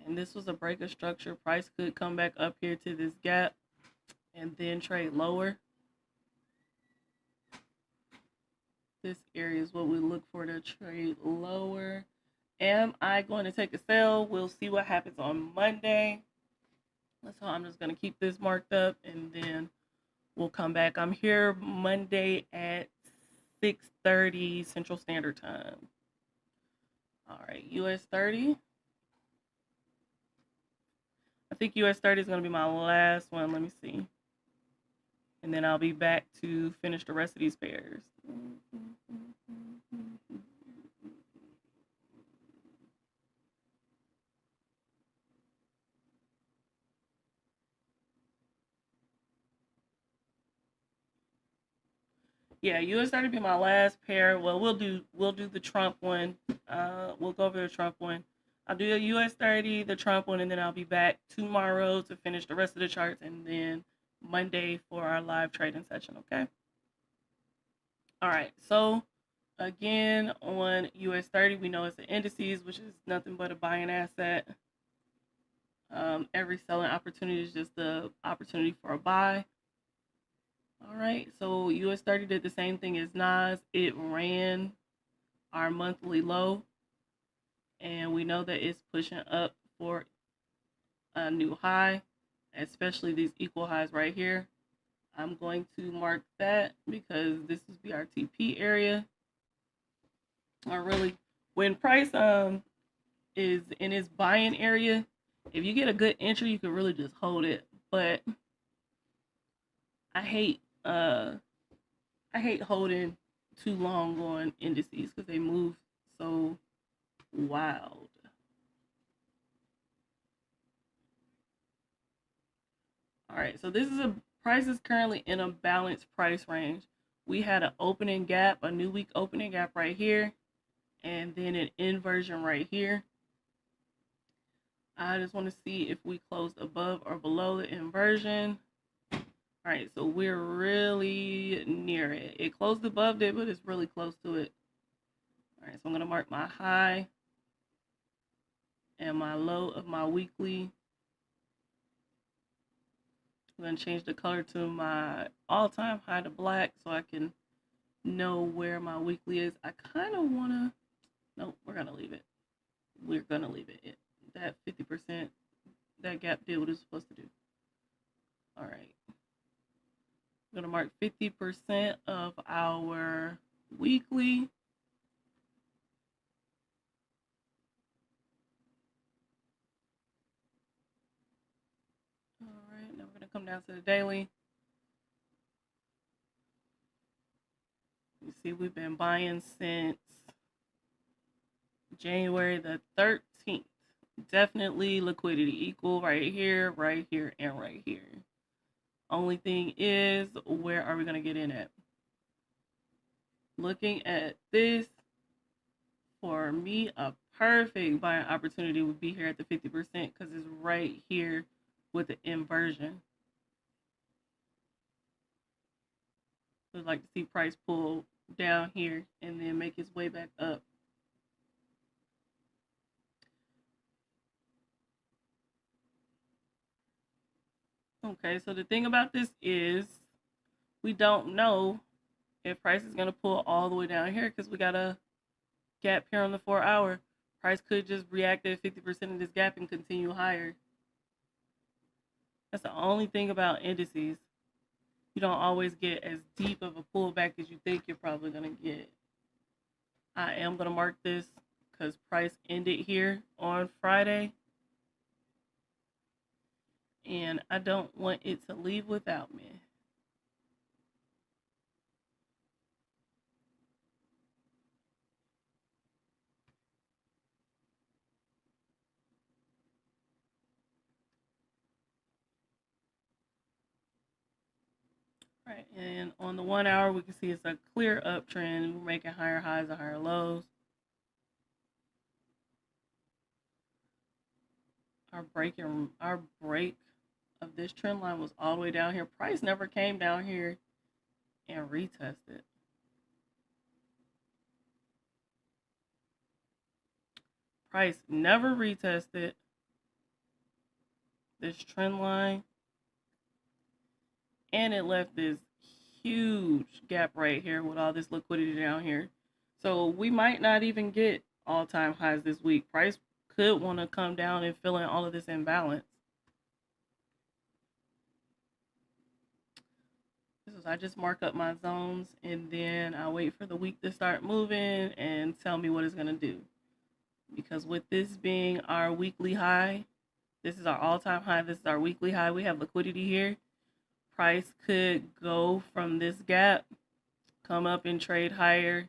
And this was a break of structure. Price could come back up here to this gap and then trade lower. This area is what we look for to trade lower. Am I going to take a sell? We'll see what happens on Monday. So I'm just going to keep this marked up, and then we'll come back. I'm here Monday at 6:30 Central Standard Time. All right, US 30. I think US 30 is going to be my last one. Let me see. And then I'll be back to finish the rest of these pairs. Yeah, US 30 be my last pair. Well, we'll do the Trump one. We'll go over the Trump one. I'll do a US 30, the Trump one, and then I'll be back tomorrow to finish the rest of the charts, and then Monday for our live trading session. Okay. All right. So again, on US 30, we know it's the indices, which is nothing but a buying asset. Every selling opportunity is just the opportunity for a buy. All right, so US 30 did the same thing as NAS. It ran our monthly low, and we know that it's pushing up for a new high, especially these equal highs right here. I'm going to mark that because this is BRTP area. Or really, when price is in its buying area, if you get a good entry, you can really just hold it. But I hate holding too long on indices because they move so wild. All right, so this is a price is currently in a balanced price range. We had an opening gap, a new week opening gap right here, and then an inversion right here. I just want to see if we closed above or below the inversion. All right, so we're really near it. It closed above it, but it's really close to it. All right, so I'm going to mark my high and my low of my weekly. I'm going to change the color to my all-time high to black so I can know where my weekly is. I kind of want to, nope, we're going to leave it. We're going to leave it. That 50%, that gap did what it's supposed to do. All right. I'm going to mark 50% of our weekly. All right, now we're going to come down to the daily. You see, we've been buying since January the 13th. Definitely liquidity equal right here, and right here. Only thing is, where are we going to get in at? Looking at this, for me, a perfect buying opportunity would be here at the 50% because it's right here with the inversion. So I'd like to see price pull down here and then make its way back up. Okay, so the thing about this is we don't know if price is going to pull all the way down here because we got a gap here on the 4 hour. Price could just react at 50% of this gap and continue higher. That's the only thing about indices. You don't always get as deep of a pullback as you think you're probably going to get. I am going to mark this because price ended here on Friday. And I don't want it to leave without me. Right, and on the 1 hour, we can see it's a clear uptrend. We're making higher highs and higher lows. Our break of this trend line was all the way down here. Price never came down here and retested. Price never retested this trend line, and it left this huge gap right here with all this liquidity down here. So we might not even get all-time highs this week. Price could want to come down and fill in all of this imbalance. I just mark up my zones and then I wait for the week to start moving and tell me what it's going to do. Because with this being our weekly high, this is our all-time high, this is our weekly high, we have liquidity here. Price could go from this gap, come up and trade higher,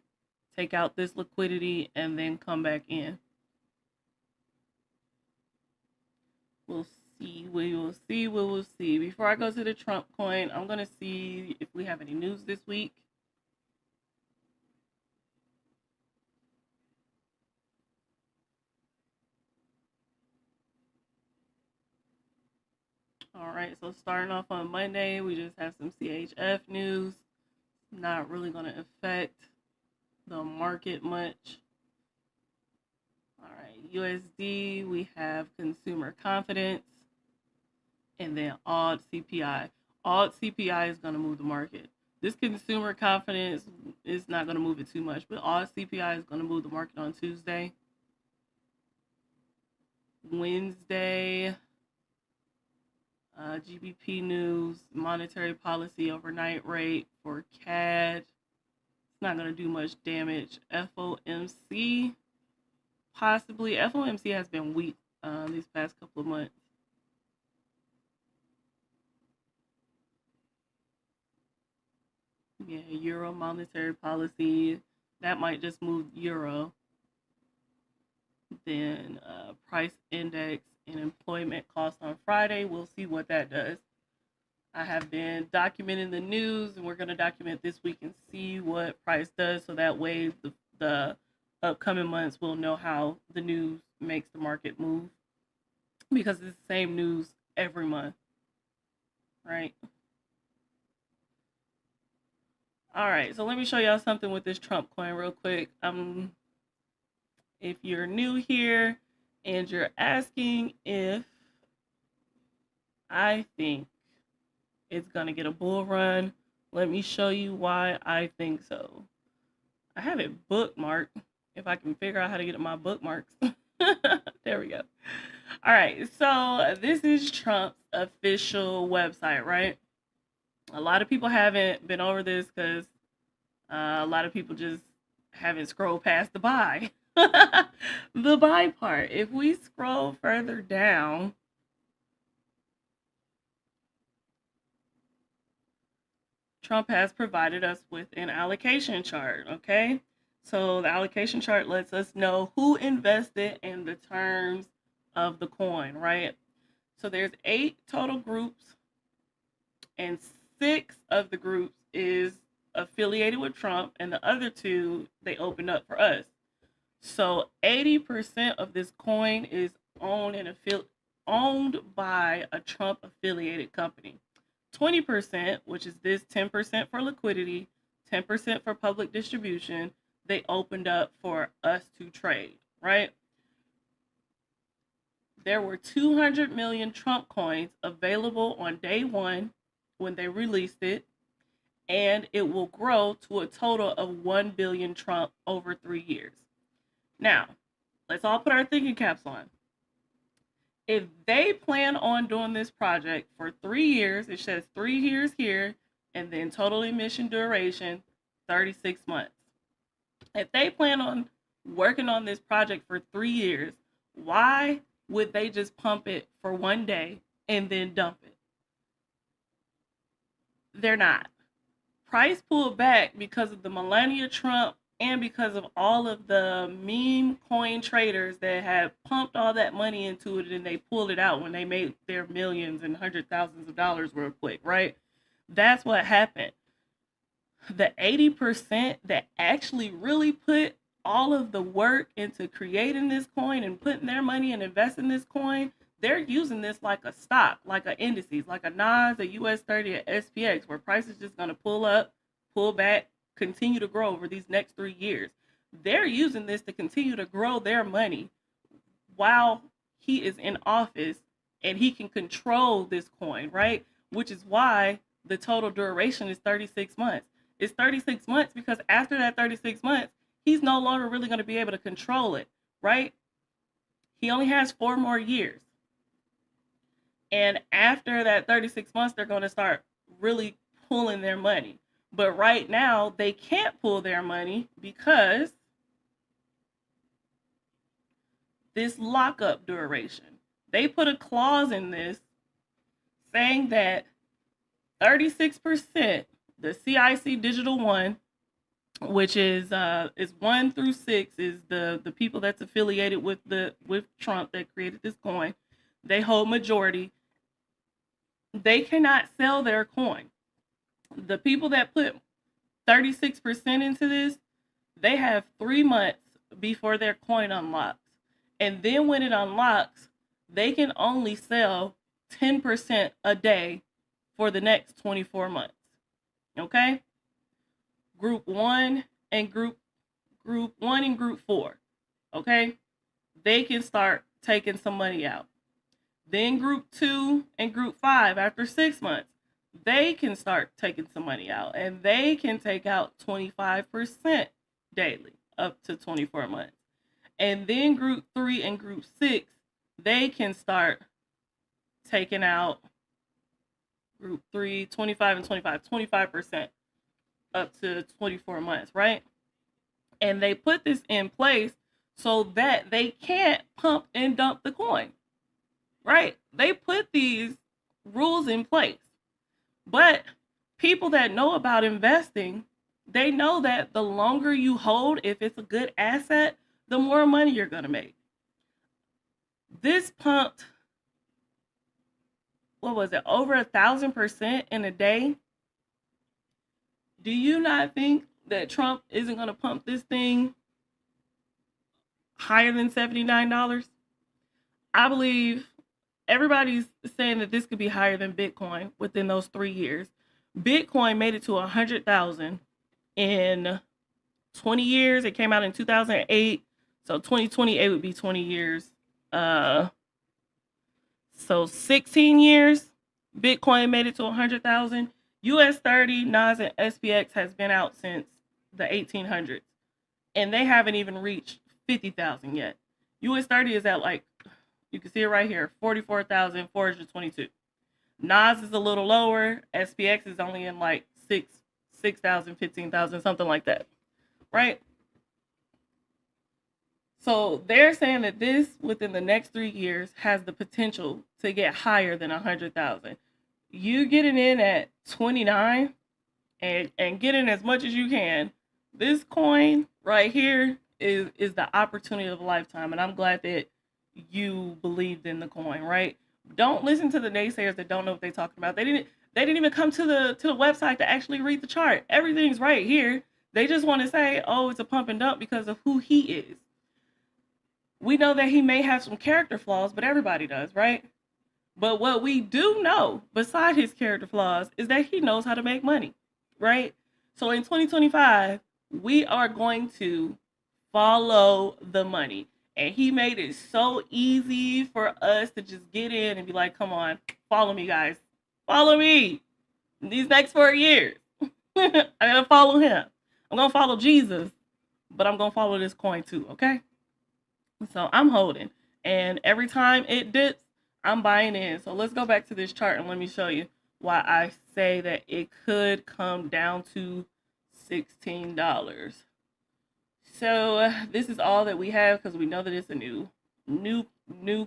take out this liquidity, and then come back in. We'll see. We will see. We will see. Before I go to the Trump coin, I'm going to see if we have any news this week. All right, so starting off on Monday, we just have some CHF news. Not really going to affect the market much. All right, USD, we have consumer confidence, and then alt CPI. Alt CPI is going to move the market. This consumer confidence It's not going to move it too much, but all CPI is going to move the market on Tuesday. Wednesday, GBP news, monetary policy overnight rate for CAD. It's not going to do much damage. FOMC, possibly. FOMC has been weak these past couple of months. Yeah, Euro monetary policy. That might just move Euro. Then price index and employment cost on Friday. We'll see what that does. I have been documenting the news, and we're going to document this week and see what price does, so that way the upcoming months will know how the news makes the market move, because it's the same news every month, right? All right, so let me show y'all something with this Trump coin real quick. If you're new here and you're asking if I think it's going to get a bull run, let me show you why I think so. I have it bookmarked, if I can figure out how to get my bookmarks. There we go. All right, so this is Trump's official website, right? A lot of people haven't been over this because a lot of people just haven't scrolled past the buy. The buy part. If we scroll further down, Trump has provided us with an allocation chart, okay? So the allocation chart lets us know who invested in the terms of the coin, right? So there's 8 total groups, and 6 of the groups is affiliated with Trump, and the other 2 they opened up for us. So 80% of this coin is owned by a Trump affiliated company. 20%, which is this 10% for liquidity, 10% for public distribution, they opened up for us to trade, right? There were 200 million Trump coins available on day 1 when they released it, and it will grow to a total of 1 billion Trump over 3 years. Now, let's all put our thinking caps on. If they plan on doing this project for 3 years, it says 3 years here, and then total emission duration, 36 months. If they plan on working on this project for 3 years, why would they just pump it for 1 day and then dump it? They're not. Price pulled back because of the Melania Trump and because of all of the meme coin traders that had pumped all that money into it, and they pulled it out when they made their millions and hundred thousands of dollars real quick, right? That's what happened. The 80% that actually really put all of the work into creating this coin and putting their money and investing in this coin, they're using this like a stock, like a indices, like a NAS, a US 30, a SPX, where price is just going to pull up, pull back, continue to grow over these next 3 years. They're using this to continue to grow their money while he is in office, and he can control this coin, right? Which is why the total duration is 36 months. It's 36 months because after that 36 months, he's no longer really going to be able to control it, right? He only has 4 more years. And after that 36 months, they're going to start really pulling their money. But right now, they can't pull their money because this lockup duration. They put a clause in this saying that 36%, the CIC Digital 1, which is 1 through 6, is the people that's affiliated with Trump that created this coin. They hold majority. They cannot sell their coin. The people that put 36% into this, they have 3 months before their coin unlocks. And then when it unlocks, they can only sell 10% a day for the next 24 months. Okay? Group 1 and group 1 and group 4. Okay? They can start taking some money out. Then group 2 and group 5 after 6 months, they can start taking some money out, and they can take out 25% daily up to 24 months. And then group 3 and group 6, they can start taking out group 3, 25 and 25% up to 24 months, right? And they put this in place so that they can't pump and dump the coin, right? They put these rules in place. But people that know about investing, they know that the longer you hold, if it's a good asset, the more money you're going to make. This pumped, what was it, over 1,000% in a day. Do you not think that Trump isn't going to pump this thing higher than $79? I believe everybody's saying that this could be higher than Bitcoin within those 3 years. Bitcoin made it to 100,000 in 20 years. It came out in 2008. So 2028 would be 20 years. So 16 years, Bitcoin made it to 100,000. US 30, NAS, and SPX has been out since the 1800s. And they haven't even reached 50,000 yet. US 30 is at, like, you can see it right here, 44,422. NAS is a little lower. SPX is only in like 6,000, 15,000, something like that, right? So they're saying that this, within the next 3 years, has the potential to get higher than 100,000. You getting in at 29 and getting as much as you can. This coin right here is the opportunity of a lifetime, and I'm glad that you believed in the coin, right? Don't listen to the naysayers that don't know what they're talking about. They didn't even come to the website to actually read the chart. Everything's right here. They just want to say, oh, it's a pump and dump because of who he is. We know that he may have some character flaws, but everybody does, right? But what we do know, beside his character flaws, is that he knows how to make money, right? So in 2025, we are going to follow the money. And he made it so easy for us to just get in and be like, come on, follow me, guys. Follow me. These next 4 years. I'm going to follow him. I'm going to follow Jesus, but I'm going to follow this coin too, okay? So I'm holding. And every time it dips, I'm buying in. So let's go back to this chart and let me show you why I say that it could come down to $16. So this is all that we have because we know that it's a new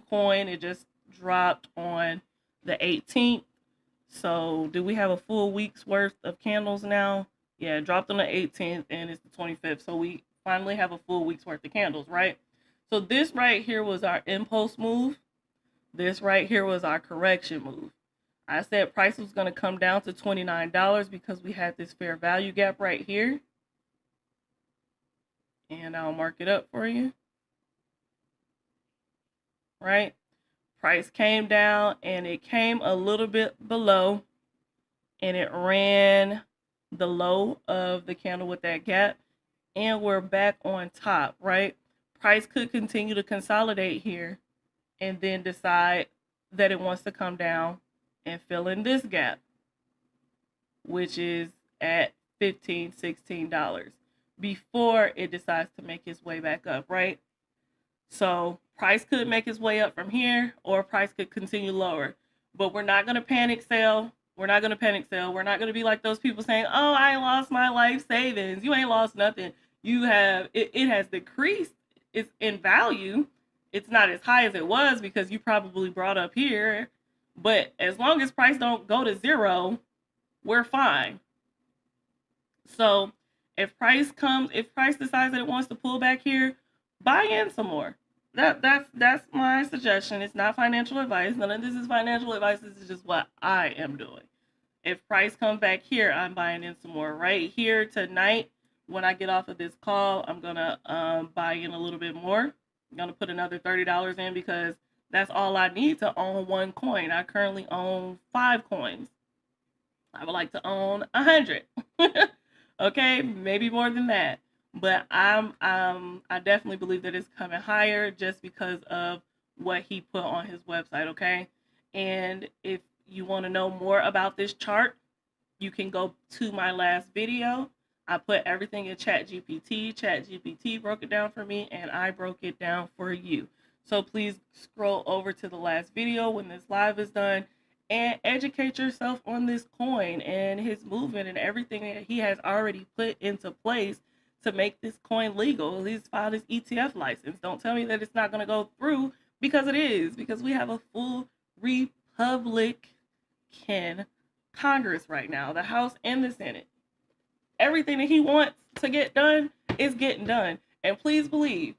coin. It just dropped on the 18th. So do we have a full week's worth of candles now? Yeah, it dropped on the 18th and it's the 25th. So we finally have a full week's worth of candles, right? So this right here was our impulse move. This right here was our correction move. I said price was going to come down to $29 because we had this fair value gap right here. And I'll mark it up for you. Right? Price came down and it came a little bit below and it ran the low of the candle with that gap. And we're back on top, right? Price could continue to consolidate here and then decide that it wants to come down and fill in this gap, which is at $15, $16 before it decides to make its way back up, right? So price could make its way up from here or price could continue lower, but we're not going to panic sell. We're not going to panic sell. We're not going to be like those people saying, oh, I lost my life savings. You ain't lost nothing. You have, it has decreased. It's in value. It's not as high as it was because you probably brought up here, but as long as price don't go to zero, we're fine. So if price decides that it wants to pull back here, buy in some more. That's my suggestion. It's not financial advice. None of this is financial advice. This is just what I am doing. If price comes back here, I'm buying in some more. Right here tonight, when I get off of this call, I'm gonna buy in a little bit more. I'm gonna put another $30 in because that's all I need to own one coin. I currently own 5 coins. I would like to own 100. Okay, maybe more than that. But I definitely believe that it's coming higher just because of what he put on his website, okay? And if you want to know more about this chart, you can go to my last video. I put everything in ChatGPT. ChatGPT broke it down for me, and I broke it down for you. So please scroll over to the last video when this live is done and educate yourself on this coin and his movement and everything that he has already put into place to make this coin legal. He's filed his ETF license. Don't tell me that it's not going to go through, because it is, because we have a full Republican Congress right now, the House and the Senate. Everything that he wants to get done is getting done. And please believe,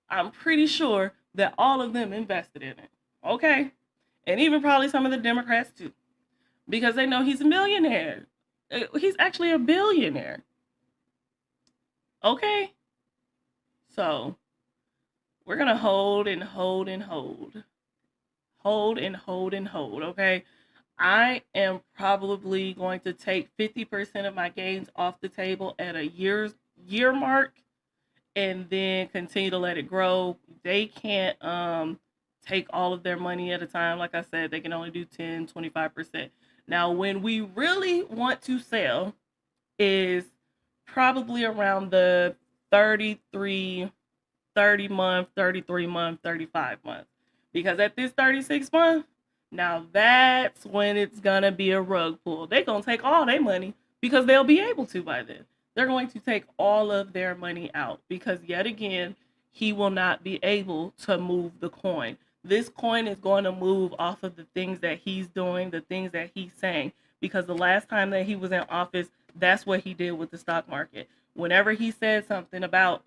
I'm pretty sure that all of them invested in it. Okay? And even probably some of the Democrats too. Because they know he's a millionaire. He's actually a billionaire. Okay? So, we're going to hold and hold and hold. Hold and hold and hold, okay? I am probably going to take 50% of my gains off the table at a year mark and then continue to let it grow. They can't take all of their money at a time. Like I said, they can only do 10, 25%. Now, when we really want to sell is probably around the 30 month, 33 month, 35 month. Because at this 36 month, now that's when it's going to be a rug pull. They're going to take all their money because they'll be able to by then. They're going to take all of their money out because, yet again, he will not be able to move the coin. This coin is going to move off of the things that he's doing, the things that he's saying. Because the last time that he was in office, that's what he did with the stock market. Whenever he said something about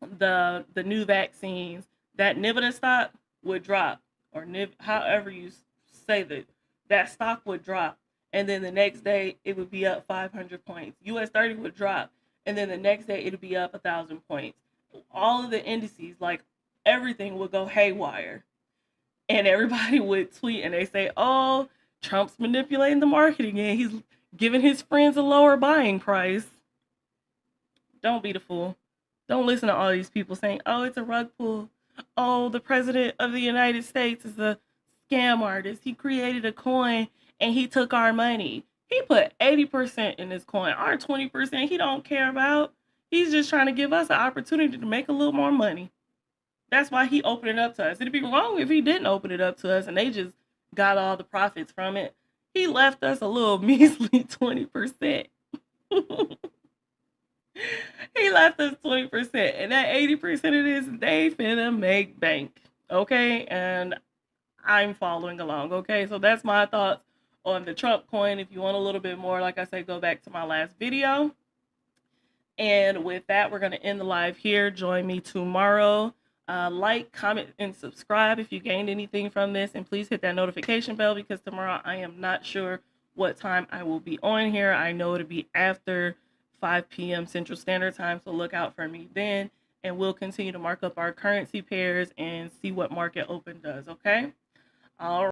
the new vaccines, that NVIDIA stock would drop, or however you say that stock would drop, and then the next day it would be up 500 points. US 30 would drop, and then the next day it would be up 1,000 points. All of the indices, like everything, would go haywire, and everybody would tweet and they say, "Oh, Trump's manipulating the market again. He's giving his friends a lower buying price." Don't be the fool. Don't listen to all these people saying, "Oh, it's a rug pull. Oh, the president of the United States is a scam artist. He created a coin and he took our money." He put 80% in this coin. Our 20% he don't care about. He's just trying to give us an opportunity to make a little more money. That's why he opened it up to us. It'd be wrong if he didn't open it up to us and they just got all the profits from it. He left us a little measly 20%. He left us 20%, and that 80% of this, they finna make bank. Okay, and I'm following along. Okay, so that's my thoughts on the Trump coin. If you want a little bit more, like I said, go back to my last video. And with that, we're going to end the live here. Join me tomorrow. Like, comment, and subscribe if you gained anything from this. And please hit that notification bell because tomorrow I am not sure what time I will be on here. I know it'll be after 5 p.m. Central Standard Time, so look out for me then. And we'll continue to mark up our currency pairs and see what market open does, okay? All right.